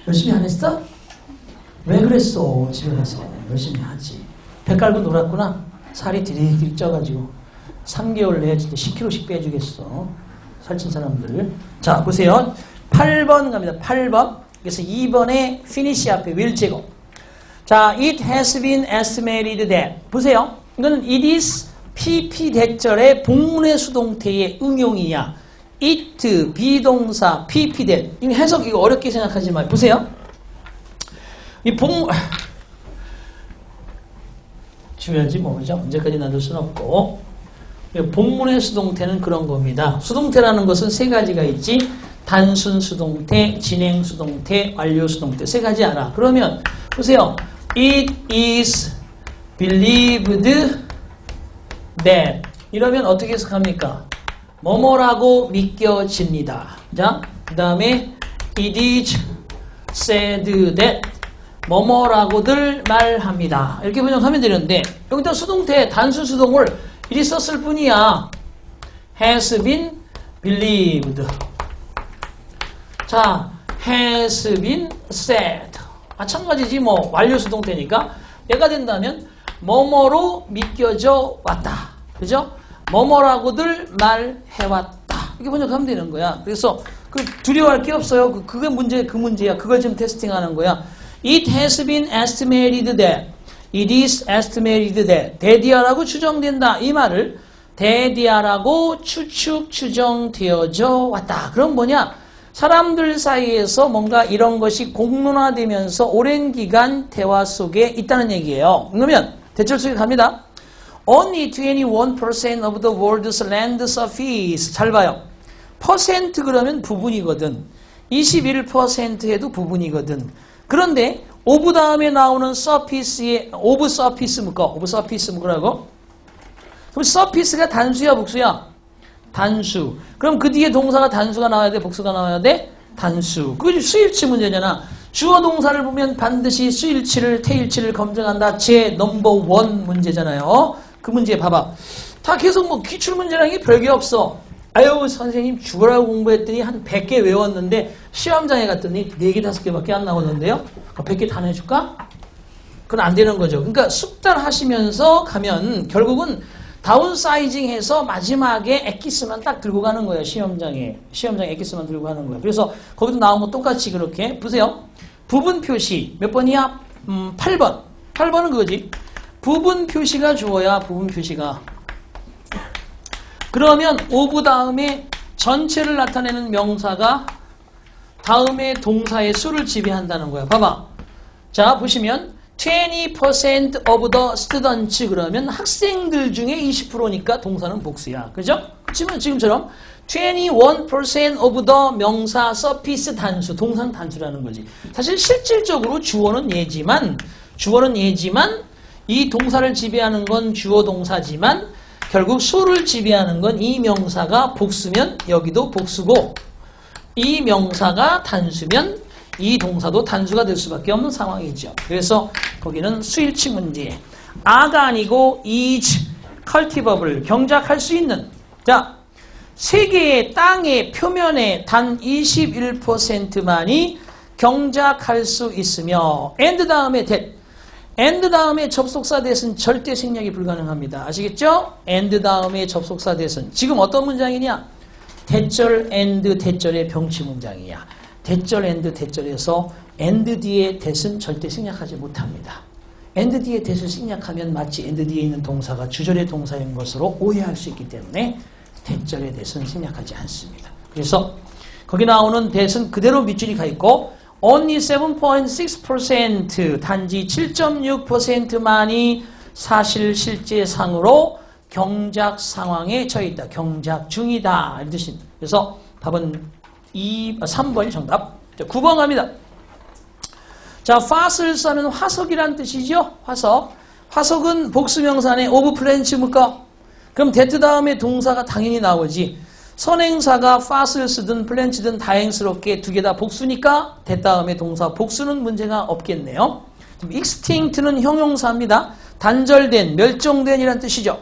S1: 열심히 안 했어? 왜 그랬어? 집에 가서 열심히 하지. 배 깔고 놀았구나. 살이 디리디리 쪄가지고 3개월 내에 진짜 10kg씩 빼주겠어. 살찐 사람들. 자, 보세요. 8번 갑니다. 8번. 그래서 2번에 finish 앞에 will 제거. 자, it has been estimated that. 보세요. 이거는 it is PP 대절의 복문의 수동태의 응용이야. it 비동사 PP 대. 이 해석 이거 어렵게 생각하지 마요. 보세요. 이 중요하지 뭐, 그죠? 언제까지 놔둘 수는 없고. 복문의 수동태는 그런 겁니다. 수동태라는 것은 세 가지가 있지. 단순 수동태, 진행 수동태, 완료 수동태. 세 가지 알아. 그러면 보세요. It is believed that. 이러면 어떻게 해석합니까? 뭐뭐라고 믿겨집니다. 자, 그 다음에 it is said that. 뭐뭐라고들 말합니다. 이렇게 번역하면 되는데 여기다 수동태, 단순 수동을 이리 썼을 뿐이야. has been believed. 자, has been said. 마찬가지지 뭐. 완료 수동태니까 얘가 된다면 뭐뭐로 믿겨져 왔다. 그죠? 뭐뭐라고들 말해왔다. 이렇게 번역하면 되는 거야. 그래서 그 두려워할 게 없어요. 그게 문제, 그 문제야. 그걸 지금 테스팅하는 거야. It has been estimated that. It is estimated that. 대디아라고 추정된다. 이 말을 대디아라고 추정되어져 왔다. 그럼 뭐냐? 사람들 사이에서 뭔가 이런 것이 공론화되면서 오랜 기간 대화 속에 있다는 얘기예요. 그러면 대절 속에 갑니다. Only 21% of the world's land surface. 잘 봐요. 퍼센트 그러면 부분이거든. 21%에도 부분이거든. 그런데 of 다음에 나오는 surface의 of surface 묶어. of surface 묶으라고. 그럼 surface가 단수야 복수야? 단수. 그럼 그 뒤에 동사가 단수가 나와야 돼? 복수가 나와야 돼? 단수. 그게 수일치 문제잖아. 주어 동사를 보면 반드시 수일치를, 태일치를 검증한다. 제 넘버 원 문제잖아요. 그 문제 봐봐. 다 계속 뭐 기출문제라는 게 별게 없어. 아유 선생님 죽으라고 공부했더니 한 100개 외웠는데 시험장에 갔더니 4개, 5개밖에 안 나오는데요. 100개 다 내줄까? 그건 안 되는 거죠. 그러니까 숙달하시면서 가면 결국은 다운사이징해서 마지막에 엑기스만 딱 들고 가는 거예요. 시험장에 엑기스만 들고 가는 거예요. 그래서 거기도 나온 거 똑같이 그렇게 보세요. 부분 표시 몇 번이야? 8번. 8번은 그거지. 부분 표시가 주어야 부분 표시가. 그러면 of 다음에 전체를 나타내는 명사가 다음에 동사의 수를 지배한다는 거야. 봐봐. 자, 보시면 20% of the students 그러면 학생들 중에 20%니까 동사는 복수야. 그죠? 그렇지만 지금처럼 21% of the 명사 서피스 단수, 동상 단수라는 거지. 사실 실질적으로 주어는 얘지만 이 동사를 지배하는 건 주어 동사지만 결국 수를 지배하는 건 이 명사가 복수면 여기도 복수고 이 명사가 단수면 이 동사도 단수가 될 수밖에 없는 상황이죠. 그래서 거기는 수일치 문제. 아가 아니고 is cultivable, 경작할 수 있는. 자, 세계의 땅의 표면에 단 21%만이 경작할 수 있으며 and 다음에 that. and 다음에 접속사 that은 절대 생략이 불가능합니다. 아시겠죠? and 다음에 접속사 that은 지금 어떤 문장이냐? 대절 and 대절의 병치 문장이야. 대절 and 대절에서 and 뒤에 that은 절대 생략하지 못합니다. and 뒤에 that을 생략하면 마치 and 뒤에 있는 동사가 주절의 동사인 것으로 오해할 수 있기 때문에 대절의 that은 생략하지 않습니다. 그래서 거기 나오는 that은 그대로 밑줄이 가 있고 only 7.6% 단지 7.6%만이 사실 실제상으로 경작 상황에 처해 있다. 경작 중이다. 이런 뜻입니다. 그래서 답은 3번이 정답. 자, 9번 갑니다. 자, fossils는 화석이란 뜻이죠. 화석. 화석은 복수명사네. of plant입니까? 그럼 that 다음에 동사가 당연히 나오지. 선행사가 fossils든 plant든 다행스럽게 두 개 다 복수니까 that 다음에 동사 복수는 문제가 없겠네요. extinct는 형용사입니다. 단절된, 멸종된 이란 뜻이죠.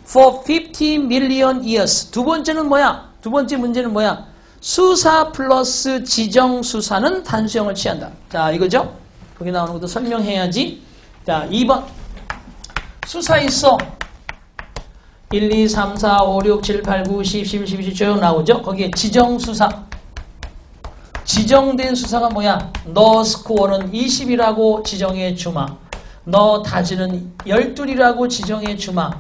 S1: For 50 million years. 두 번째는 뭐야? 두 번째 문제는 뭐야? 수사 플러스 지정수사는 단수형을 취한다. 자, 이거죠? 거기 나오는 것도 설명해야지. 자, 2번. 수사 있어. 1, 2, 3, 4, 5, 6, 7, 8, 9, 10, 11, 12, 쭉 나오죠? 거기에 지정수사. 지정된 수사가 뭐야? 너 스코어는 20이라고 지정해 주마. 너 다즈는 12이라고 지정해 주마.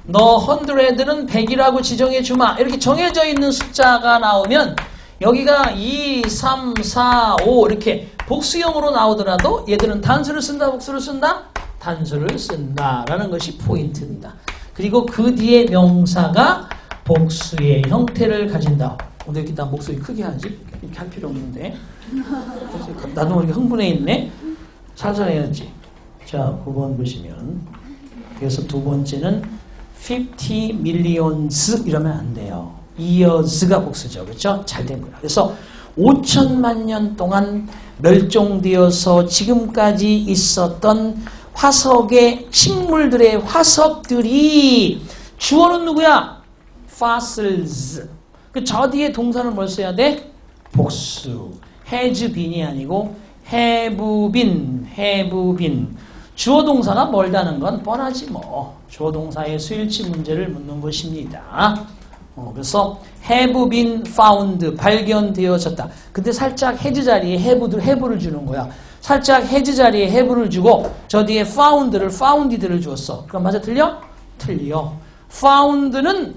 S1: 너 100는 100이라고 지정해 주마. 이렇게 정해져 있는 숫자가 나오면 여기가 2, 3, 4, 5 이렇게 복수형으로 나오더라도 얘들은 단수를 쓴다, 복수를 쓴다? 단수를 쓴다라는 것이 포인트입니다. 그리고 그 뒤에 명사가 복수의 형태를 가진다. 오늘 이렇게 나 목소리 크게 하지? 이렇게 할 필요 없는데. 나도 모르게 흥분해 있네. 살살 해야지. 자, 9번 보시면. 그래서 두 번째는 50 millions 이러면 안 돼요. years가 복수죠. 그렇죠? 잘 된 거야. 그래서 5천만 년 동안 멸종되어서 지금까지 있었던 화석의 식물들의 화석들이 주어는 누구야? fossils. 저 뒤에 동사는 뭘 써야 돼? 복수. has been이 아니고 have been. 주어 동사가 멀다는 건 뻔하지 뭐. 주어 동사의 수일치 문제를 묻는 것입니다. 그래서 have been found, 발견되어졌다. 근데 살짝 has 자리에 have를 주는 거야. 살짝 has 자리에 have를 주고 저 뒤에 founded를 주었어. 그럼 맞아? 틀려? 틀려. found는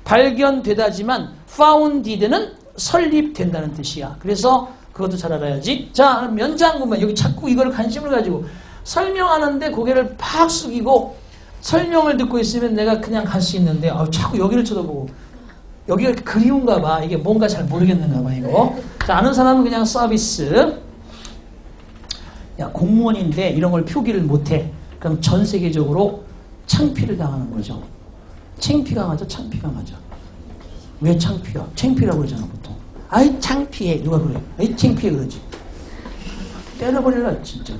S1: 발견되다지만 founded는 설립된다는 뜻이야. 그래서 그것도 잘 알아야지. 자, 면장 보면 여기 자꾸 이걸 관심을 가지고 설명하는데 고개를 팍 숙이고 설명을 듣고 있으면 내가 그냥 갈 수 있는데 자꾸 여기를 쳐다보고 여기가 그리운가 봐. 이게 뭔가 잘 모르겠는가 봐 이거. 자, 아는 사람은 그냥 서비스. 야, 공무원인데 이런 걸 표기를 못해. 그럼 전 세계적으로 창피를 당하는 거죠. 창피가 맞아? 창피가 맞아. 왜 창피야? 창피라고 그러잖아 보통. 아이 창피해. 누가 그래? 아이 창피해 그러지. 때려버릴라 진짜.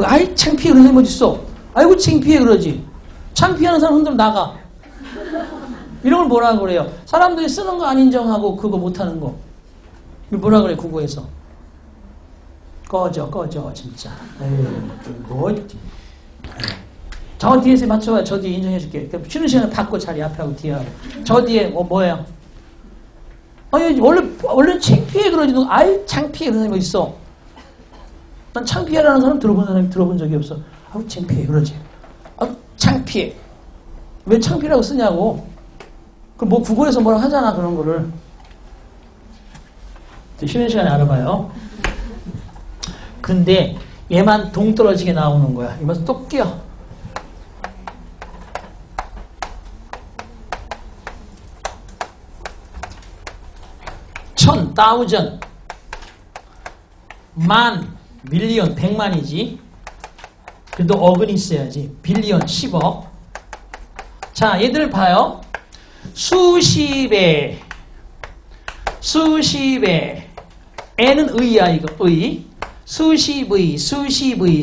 S1: 아이 창피해 그러는 거 어딨어? 아이고 창피해 그러지. 창피하는 사람 흔들어 나가. 이런 걸 뭐라 그래요? 사람들이 쓰는 거 안 인정하고 그거 못하는 거. 뭐라 그래 국어에서? 꺼져 진짜. 뭐? 저 뒤에서 맞춰봐. 저 뒤에 인정해줄게. 쉬는 시간에 바꿔 자리 앞에 하고 뒤에 하고. 저 뒤에 뭐예요? 아니 원래 창피해 그러지. 너 아이 창피해 그러는 거 있어. 난 창피해라는 사람 들어본 적이 없어. 아우 창피해 그러지. 아 창피해. 왜 창피라고 쓰냐고. 그럼 뭐 국어에서 뭐라 하잖아 그런 거를. 쉬는 시간에 알아봐요. 근데 얘만 동떨어지게 나오는 거야. 이만 또 끼어. 천, thousand, 만, 밀리언, 100만이지. 그래도 억은 있어야지. 빌리언, 10억. 자, 얘들 봐요. 수십에, 애는 의야, 이거, 의. 수십의, 수백의,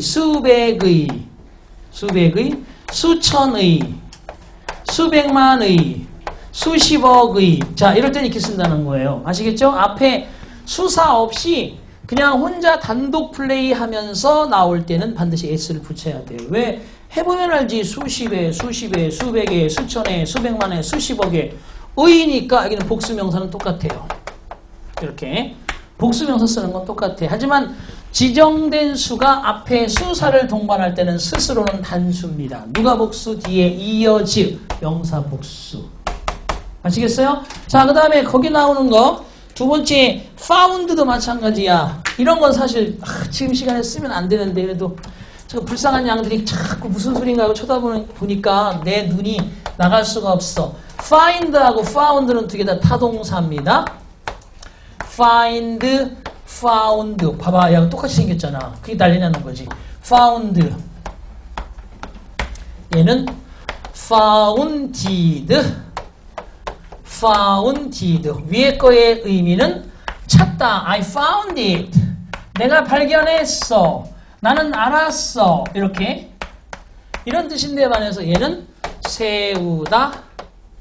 S1: 수천의, 수백만의, 수십억의. 자, 이럴 땐 이렇게 쓴다는 거예요. 아시겠죠? 앞에 수사 없이 그냥 혼자 단독 플레이 하면서 나올 때는 반드시 s를 붙여야 돼요. 왜? 해보면 알지. 수십에, 수백에, 수천에, 수백만에, 수십억에. 의니까 여기는 복수명사는 똑같아요. 이렇게. 복수명사 쓰는 건 똑같아. 하지만 지정된 수가 앞에 수사를 동반할 때는 스스로는 단수입니다. 누가 복수? 뒤에 이어지 명사 복수. 아시겠어요? 자, 그 다음에 거기 나오는 거 두 번째 found도 마찬가지야. 이런 건 사실 지금 시간에 쓰면 안 되는데 그래도 저 불쌍한 양들이 자꾸 무슨 소린가 하고 쳐다보니까 내 눈이 나갈 수가 없어. find하고 found는 두 개 다 타동사입니다. find, found. 봐봐, 야 똑같이 생겼잖아. 그게 난리 나는 거지. found. 얘는 founded. founded. 위에 거의 의미는 찾다. I found it. 내가 발견했어. 나는 알았어. 이렇게. 이런 뜻인데 반해서 얘는 세우다,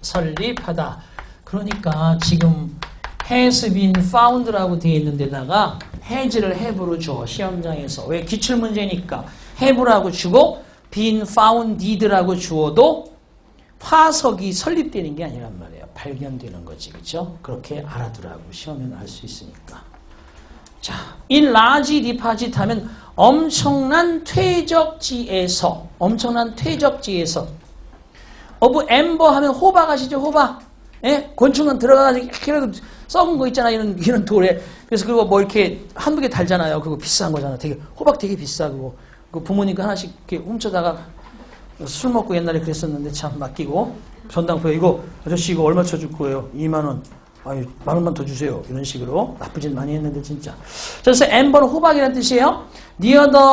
S1: 설립하다. 그러니까 지금 has been found라고 되어 있는 데다가 has를 have로 줘. 시험장에서. 왜? 기출문제니까 have라고 주고 been founded라고 주어도 화석이 설립되는 게 아니란 말이에요. 발견되는 거지. 그렇죠? 그렇게 알아두라고 시험에는 알 수 있으니까. 자, in large deposit 하면 엄청난 퇴적지에서 of amber 하면 호박 아시죠? 호박. 예? 곤충은 들어가가지고 이렇게라도 썩은 거 있잖아. 이런 돌에. 그래서 그거 뭐 이렇게 한두 개 달잖아요. 그거 비싼 거잖아. 호박 되게 비싸. 그 부모님과 하나씩 이렇게 훔쳐다가 술 먹고 옛날에 그랬었는데 참 맡기고 전당포에 이거 아저씨 이거 얼마 쳐줄 거예요? 2만 원. 아유, 10,000원만 더 주세요. 이런 식으로 나쁘진 많이 했는데 진짜. 그래서 amber는 호박이라는 뜻이에요. near the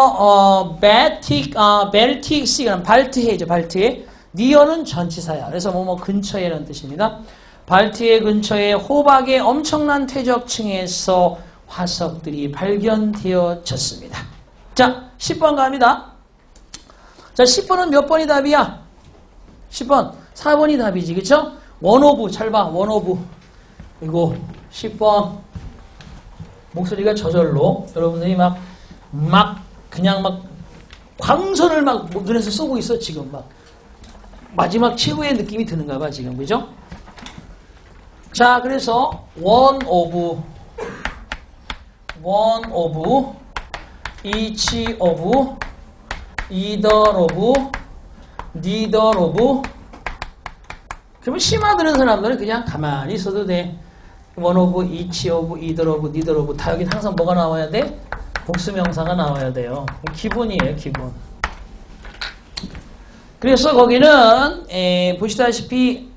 S1: Baltic Sea, 발트해죠. 발트해. near는 전치사야. 그래서 뭐 근처에라는 뜻입니다. 발트해 근처에 호박의 엄청난 퇴적층에서 화석들이 발견되어졌습니다. 자, 10번 갑니다. 자, 10번은 몇 번이 답이야? 10번. 4번이 답이지. 그쵸? 원오브. 잘 봐. 원오브. 그리고 10번. 목소리가 저절로 여러분들이 그냥 광선을 눈에서 쏘고 있어. 지금 마지막 최후의 느낌이 드는가 봐. 지금. 그죠? 자, 그래서 one of, each of, either of, neither of. 그러면 심화 들은 사람들은 그냥 가만히 있어도 돼. one of, each of, either of, neither of. 다 여기 항상 뭐가 나와야 돼? 복수명사가 나와야 돼요. 기본이에요, 기본. 그래서 거기는 보시다시피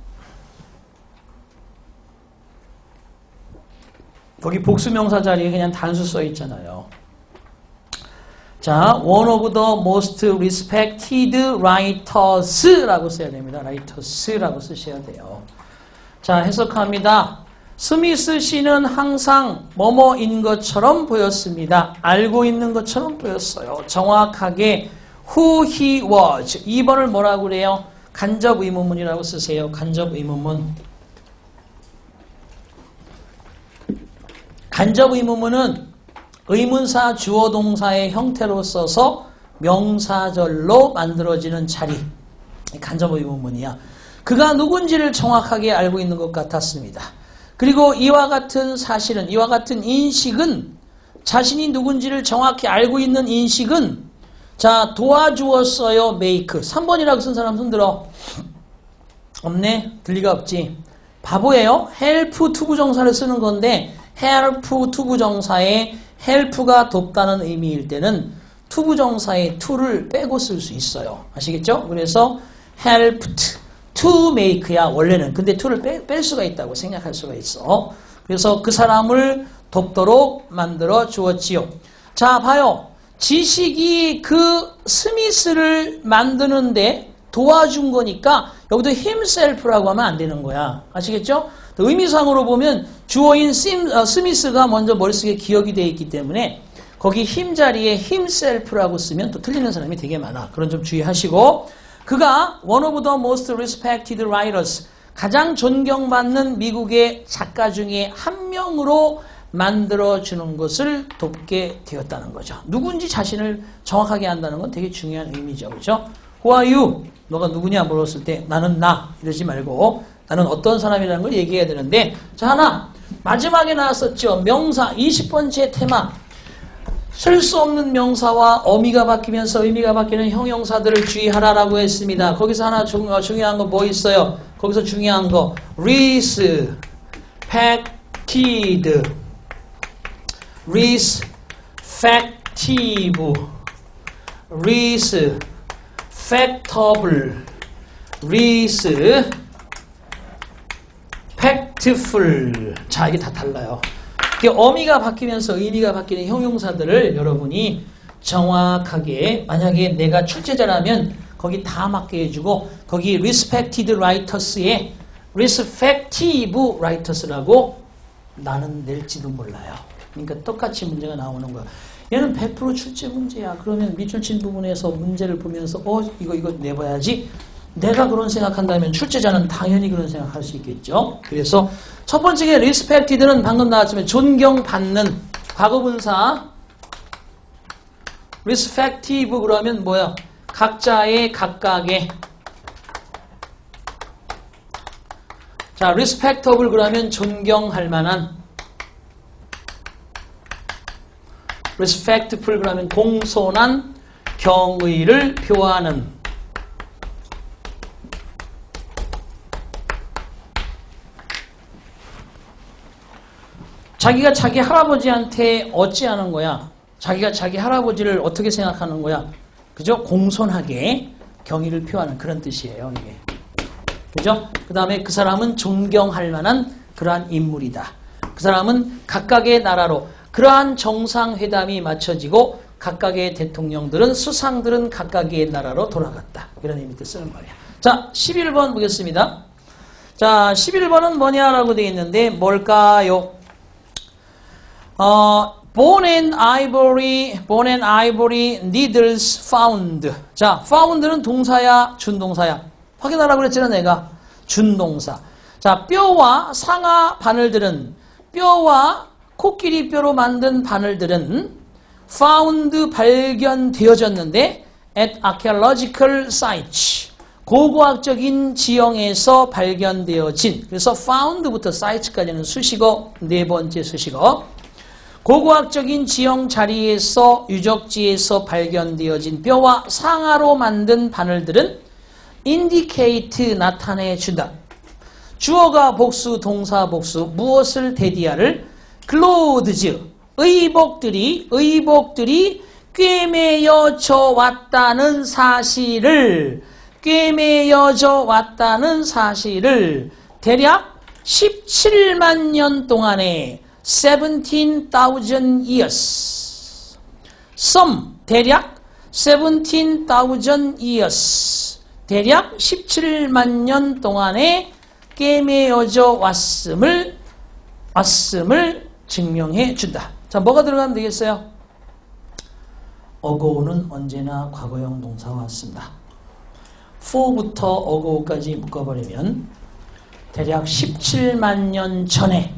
S1: 거기 복수명사 자리에 그냥 단수 써 있잖아요. 자, one of the most respected writers라고 써야 됩니다. writers라고 쓰셔야 돼요. 자, 해석합니다. 스미스 씨는 항상 뭐뭐인 것처럼 보였습니다. 알고 있는 것처럼 보였어요. 정확하게 who he was. 2번을 뭐라고 그래요? 간접 의문문이라고 쓰세요. 간접 의문문. 간접 의문문은 의문사 주어 동사의 형태로 써서 명사절로 만들어지는 자리. 간접 의문문이야. 그가 누군지를 정확하게 알고 있는 것 같았습니다. 그리고 이와 같은 사실은, 이와 같은 인식은, 자신이 누군지를 정확히 알고 있는 인식은, 자, 도와주었어요. make. 3번이라고 쓴 사람 손 들어. 없네? 들 리가 없지. 바보예요. help 투부정사를 쓰는 건데 help 투부정사에 help가 돕다는 의미일 때는 투부정사의 to를 빼고 쓸 수 있어요. 아시겠죠? 그래서 helped to make야 원래는. 근데 to를 뺄 수가 있다고 생각할 수가 있어. 그래서 그 사람을 돕도록 만들어 주었지요. 자, 봐요. 지식이 그 스미스를 만드는데 도와준 거니까 여기도 himself라고 하면 안 되는 거야. 아시겠죠? 의미상으로 보면 주어인 스미스가 먼저 머릿속에 기억이 되어 있기 때문에 거기 him 자리에 himself라고 쓰면 또 틀리는 사람이 되게 많아. 그런 점 주의하시고, 그가 one of the most respected writers, 가장 존경받는 미국의 작가 중에 한 명으로 만들어주는 것을 돕게 되었다는 거죠. 누군지 자신을 정확하게 안다는 건 되게 중요한 의미죠. 그렇죠? Who are you? 너가 누구냐 물었을 때 나는 나 이러지 말고 나는 어떤 사람이라는 걸 얘기해야 되는데, 자, 하나 마지막에 나왔었죠. 명사 20번째 테마. 쓸 수 없는 명사와 어미가 바뀌면서 의미가 바뀌는 형용사들을 주의하라라고 했습니다. 거기서 하나 중요한 거 뭐 있어요? 거기서 중요한 거 respected, respective, respectable, respectful. 자, 이게 다 달라요. 어미가 바뀌면서 의미가 바뀌는 형용사들을 여러분이 정확하게, 만약에 내가 출제자라면 거기 다 맞게 해주고, 거기 respected writers에 respective writers라고 나는 낼지도 몰라요. 그러니까 똑같이 문제가 나오는 거야. 얘는 100% 출제 문제야. 그러면 밑줄친 부분에서 문제를 보면서 이거 내봐야지. 내가 그런 생각한다면 출제자는 당연히 그런 생각할 수 있겠죠. 그래서 첫 번째가 respected는 방금 나왔지만 존경받는 과거분사, respective 그러면 뭐야? 각자의 각각의. 자, respectable 그러면 존경할 만한, respectful 그러면 공손한 경의를 표하는. 자기가 자기 할아버지한테 어찌하는 거야? 자기가 자기 할아버지를 어떻게 생각하는 거야? 그죠? 공손하게 경의를 표하는 그런 뜻이에요, 이게. 그죠? 그 다음에 그 사람은 존경할 만한 그러한 인물이다. 그 사람은 각각의 나라로 그러한 정상회담이 마쳐지고 각각의 대통령들은, 수상들은 각각의 나라로 돌아갔다. 이런 의미를 쓰는 말이야. 자, 11번 보겠습니다. 자, 11번은 뭐냐라고 되어 있는데 뭘까요? Bone and ivory needles found. 자, found는 동사야, 준동사야? 확인하라고 그랬잖아, 내가. 준동사. 자, 뼈와 상아 바늘들은, 뼈와 코끼리 뼈로 만든 바늘들은 found 발견되어졌는데 at archaeological sites. 고고학적인 지형에서 발견되어진. 그래서 found부터 sites까지는 수식어, 네 번째 수식어. 고고학적인 지형 자리에서, 유적지에서 발견되어진 뼈와 상아로 만든 바늘들은 indicate, 나타내준다. 주어가 복수, 동사 복수, 무엇을 대디하를? clothes, 의복들이 꿰매여져 왔다는 사실을, 대략 17만 년 동안에 17,000 years. 대략 17,000 years. 대략 17만 년 동안에 꿰매어져 왔음을 증명해 준다. 자, 뭐가 들어가면 되겠어요? 어고는 언제나 과거형 동사와 같습니다. for부터 어고까지 묶어버리면 대략 17만 년 전에,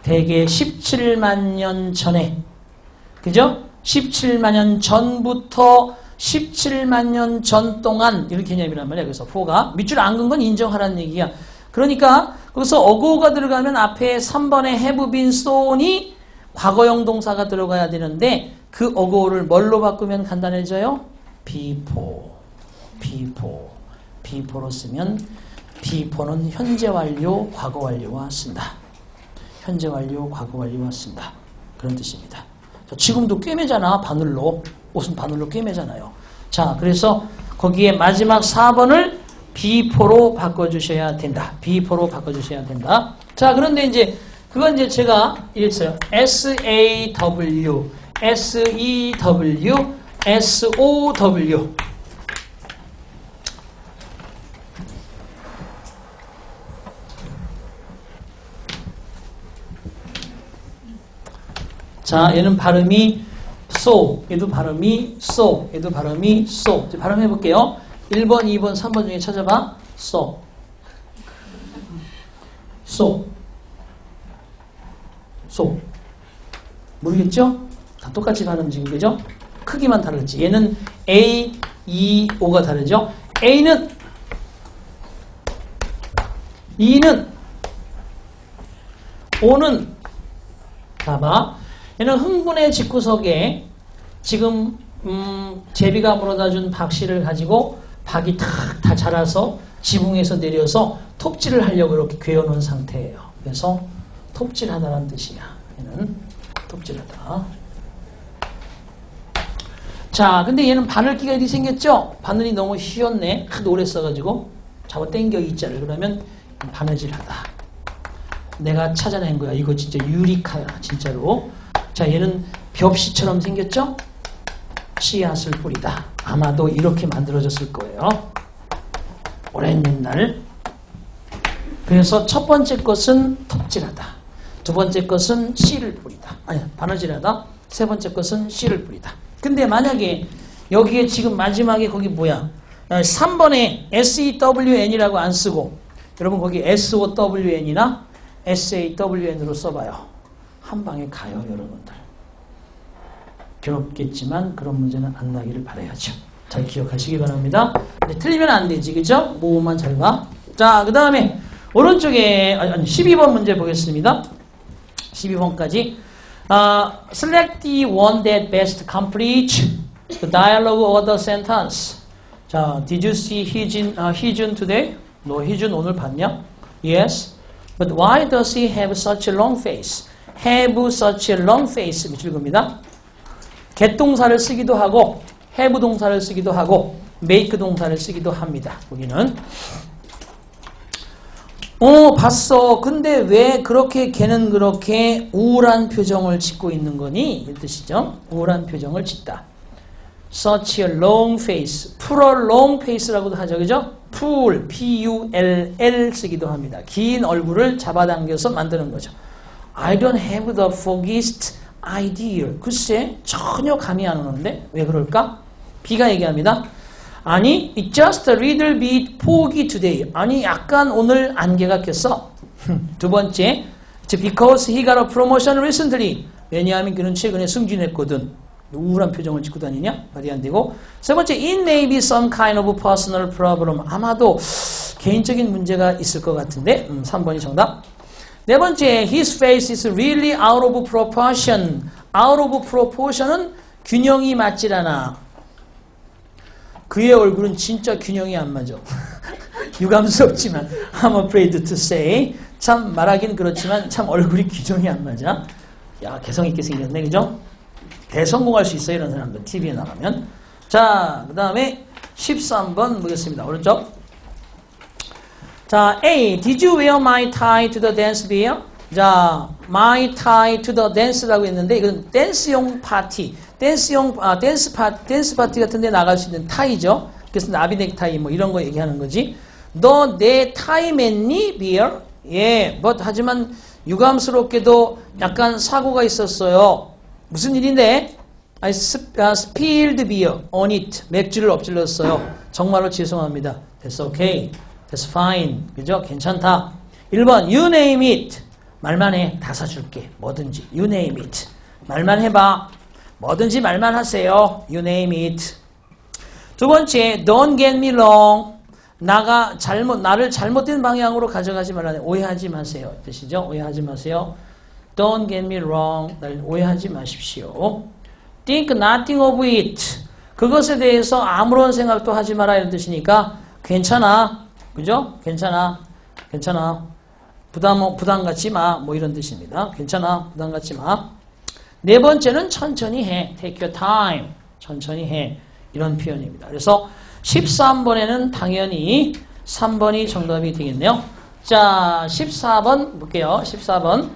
S1: 대개 17만 년 전에, 그죠? 17만 년 전부터 17만 년 전 동안, 이런 개념이란 말이야. 그래서 for가 밑줄 안 긋은 건 인정하라는 얘기야. 그러니까 거기서 어고가 들어가면 앞에 3번에 have been sown이 과거형 동사가 들어가야 되는데 그 어고를 뭘로 바꾸면 간단해져요? before로 쓰면 before는 현재 완료, 과거 완료와 쓴다. 현재 완료, 과거 완료와 쓴다. 그런 뜻입니다. 자, 지금도 꿰매잖아, 바늘로. 옷은 바늘로 꿰매잖아요. 자, 그래서 거기에 마지막 4번을 before로 바꿔주셔야 된다. before로 바꿔주셔야 된다. 자, 그런데 이제 그건 이제 제가 이랬어요. SAW, SEW, SOW. 자, 얘는 발음이 so, 얘도 발음이 so, 얘도 발음이 so. 이제 발음해 볼게요. 1번, 2번, 3번 중에 찾아봐. so. so. so. 모르겠죠? 다 똑같이 발음 지금, 그죠? 크기만 다르지. 얘는 A, E, O가 다르죠? A는, E는, O는, 봐봐. 얘는 흥분의 집구석에 지금 제비가 물어다준 박씨를 가지고 박이 다 자라서 지붕에서 내려서 톱질을 하려고 이렇게 괴어놓은 상태예요. 그래서 톱질하다라는 뜻이야. 얘는 톱질하다. 자, 근데 얘는 바늘기가 이렇게 생겼죠? 바늘이 너무 휘었네. 하도 오래 써가지고 잡아 당겨 이자를. 그러면 바느질하다. 내가 찾아낸 거야. 이거 진짜 유리카야. 진짜로. 자, 얘는 벽시처럼 생겼죠? 씨앗을 뿌리다. 아마도 이렇게 만들어졌을 거예요. 오랜 옛날. 그래서 첫 번째 것은 톱질하다. 두 번째 것은 씨를 뿌리다. 아니, 바느질하다. 세 번째 것은 씨를 뿌리다. 근데 만약에 여기에 지금 마지막에 거기 뭐야? 3번에 SEWN이라고 안 쓰고 여러분 거기 SOWN이나 SAWN으로 써봐요. 한 방에 가요, 여러분들. 괴롭겠지만 그런 문제는 안 나기를 바라야죠. 잘 기억하시기 바랍니다. 근데 틀리면 안 되지, 그죠? 모음만 잘 봐. 자, 그 다음에 오른쪽에 12번 문제 보겠습니다. 12번까지. Select the one that best completes the dialogue or the sentence. 자, did you see Heejun today? 너 희준 오늘 봤냐? Yes. But why does he have such a long face? have such a long face. 밑줄 겁니다. get 동사를 쓰기도 하고 have 동사를 쓰기도 하고 make 동사를 쓰기도 합니다. 여기는 봤어. 근데 왜 그렇게 걔는 그렇게 우울한 표정을 짓고 있는 거니? 이 뜻이죠. 우울한 표정을 짓다. Such a long face. Pull a long face라고도 하죠. 그죠? Pull, P-U-L-L 쓰기도 합니다. 긴 얼굴을 잡아당겨서 만드는 거죠. I don't have the foggiest idea. 글쎄, 전혀 감이 안 오는데? 왜 그럴까? B가 얘기합니다. 아니, it's just a little bit foggy today. 아니, 약간 오늘 안개가 꼈어. 두 번째, it's because he got a promotion recently. 왜냐하면 그는 최근에 승진했거든. 우울한 표정을 짓고 다니냐? 말이 안 되고. 세 번째, it may be some kind of personal problem. 아마도 개인적인 문제가 있을 것 같은데. 3번이 정답. 네 번째, his face is really out of proportion. out of proportion은 균형이 맞질 않아. 그의 얼굴은 진짜 균형이 안 맞아. 유감스럽지만 I'm afraid to say. 참 말하긴 그렇지만 참 얼굴이 균형이 안 맞아. 야, 개성 있게 생겼네, 그죠? 대성공할 수 있어, 이런 사람들. TV에 나가면. 자, 그 다음에 13번 보겠습니다. 오른쪽. 자, A. Did you wear my tie to the dance beer? 자, my tie to the dance라고 했는데 이건 댄스용 파티. 댄스 파티 같은 데 나갈 수 있는 타이죠. 그래서 나비 넥타이 뭐 이런 거 얘기하는 거지. 너 내 타이 맸니? beer? 예, but 하지만 유감스럽게도 약간 사고가 있었어요. 무슨 일인데? I spilled beer on it. 맥주를 엎질렀어요. 정말로 죄송합니다. That's okay. That's fine. 그죠? 괜찮다. 1번, you name it. 말만 해. 다 사줄게. 뭐든지. You name it. 말만 해봐. 뭐든지 말만 하세요. You name it. 두 번째, don't get me wrong. 나를 잘못된 방향으로 가져가지 말라네. 오해하지 마세요. 뜻이죠? 오해하지 마세요. Don't get me wrong. 나를 오해하지 마십시오. Think nothing of it. 그것에 대해서 아무런 생각도 하지 마라 이런 뜻이니까 괜찮아. 그죠? 괜찮아. 부담 갖지 마. 뭐 이런 뜻입니다. 괜찮아. 부담 갖지 마. 네 번째는 천천히 해. Take your time. 천천히 해. 이런 표현입니다. 그래서 13번에는 당연히 3번이 정답이 되겠네요. 자, 14번 볼게요. 14번.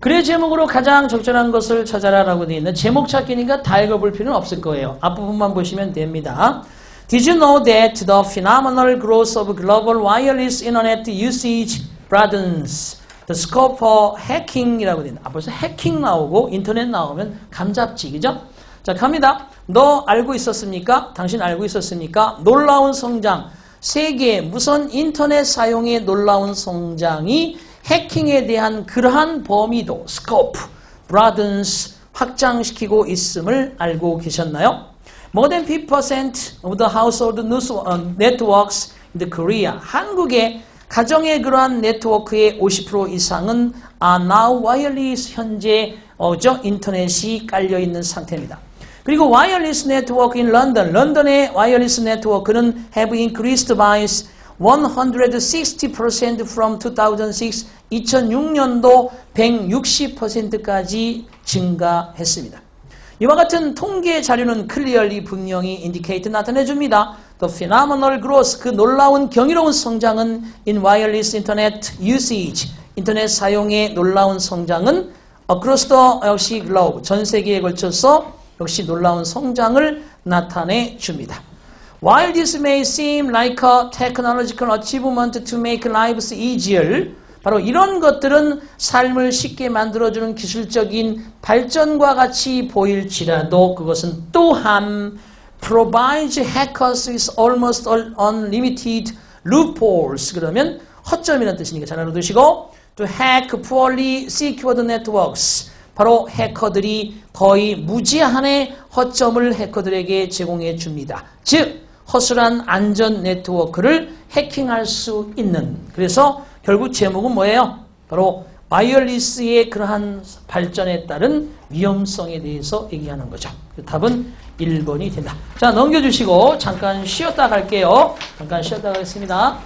S1: 글의 제목으로 가장 적절한 것을 찾아라 라고 되어 있는 제목 찾기니까 다 읽어볼 필요는 없을 거예요. 앞부분만 보시면 됩니다. Did you know that the phenomenal growth of global wireless internet usage broadens the scope for hacking 이라고 되어 있는 벌써 해킹 나오고 인터넷 나오면 감잡지, 그죠? 자, 갑니다. 너 알고 있었습니까? 당신 알고 있었습니까? 놀라운 성장, 세계 무선 인터넷 사용의 놀라운 성장이 해킹에 대한 그러한 범위도, scope, broadens, 확장시키고 있음을 알고 계셨나요? More than 50% of the household networks in Korea, 한국의 가정의 그러한 네트워크의 50% 이상은 are now wireless, 현재 인터넷이 깔려있는 상태입니다. 그리고 wireless network in London, 런던의 wireless 네트워크는 have increased by 160% from 2006, 2006년도 160%까지 증가했습니다. 이와 같은 통계 자료는 clearly 분명히 indicate 나타내줍니다. The phenomenal growth, 그 놀라운 경이로운 성장은 in wireless internet usage, 인터넷 사용의 놀라운 성장은 across the 역시 globe, 전 세계에 걸쳐서 역시 놀라운 성장을 나타내 줍니다. While this may seem like a technological achievement to make lives easier, 바로 이런 것들은 삶을 쉽게 만들어주는 기술적인 발전과 같이 보일지라도 그것은 또한 provides hackers with almost unlimited loopholes. 그러면 허점이라는 뜻이니까 잘 알아두시고 to hack poorly secured networks. 바로 해커들이 거의 무제한의 허점을 해커들에게 제공해 줍니다. 즉 허술한 안전 네트워크를 해킹할 수 있는. 그래서 결국 제목은 뭐예요? 바로 와이어리스의 그러한 발전에 따른 위험성에 대해서 얘기하는 거죠. 답은 1번이 된다. 자, 넘겨주시고 잠깐 쉬었다 갈게요. 잠깐 쉬었다 가겠습니다.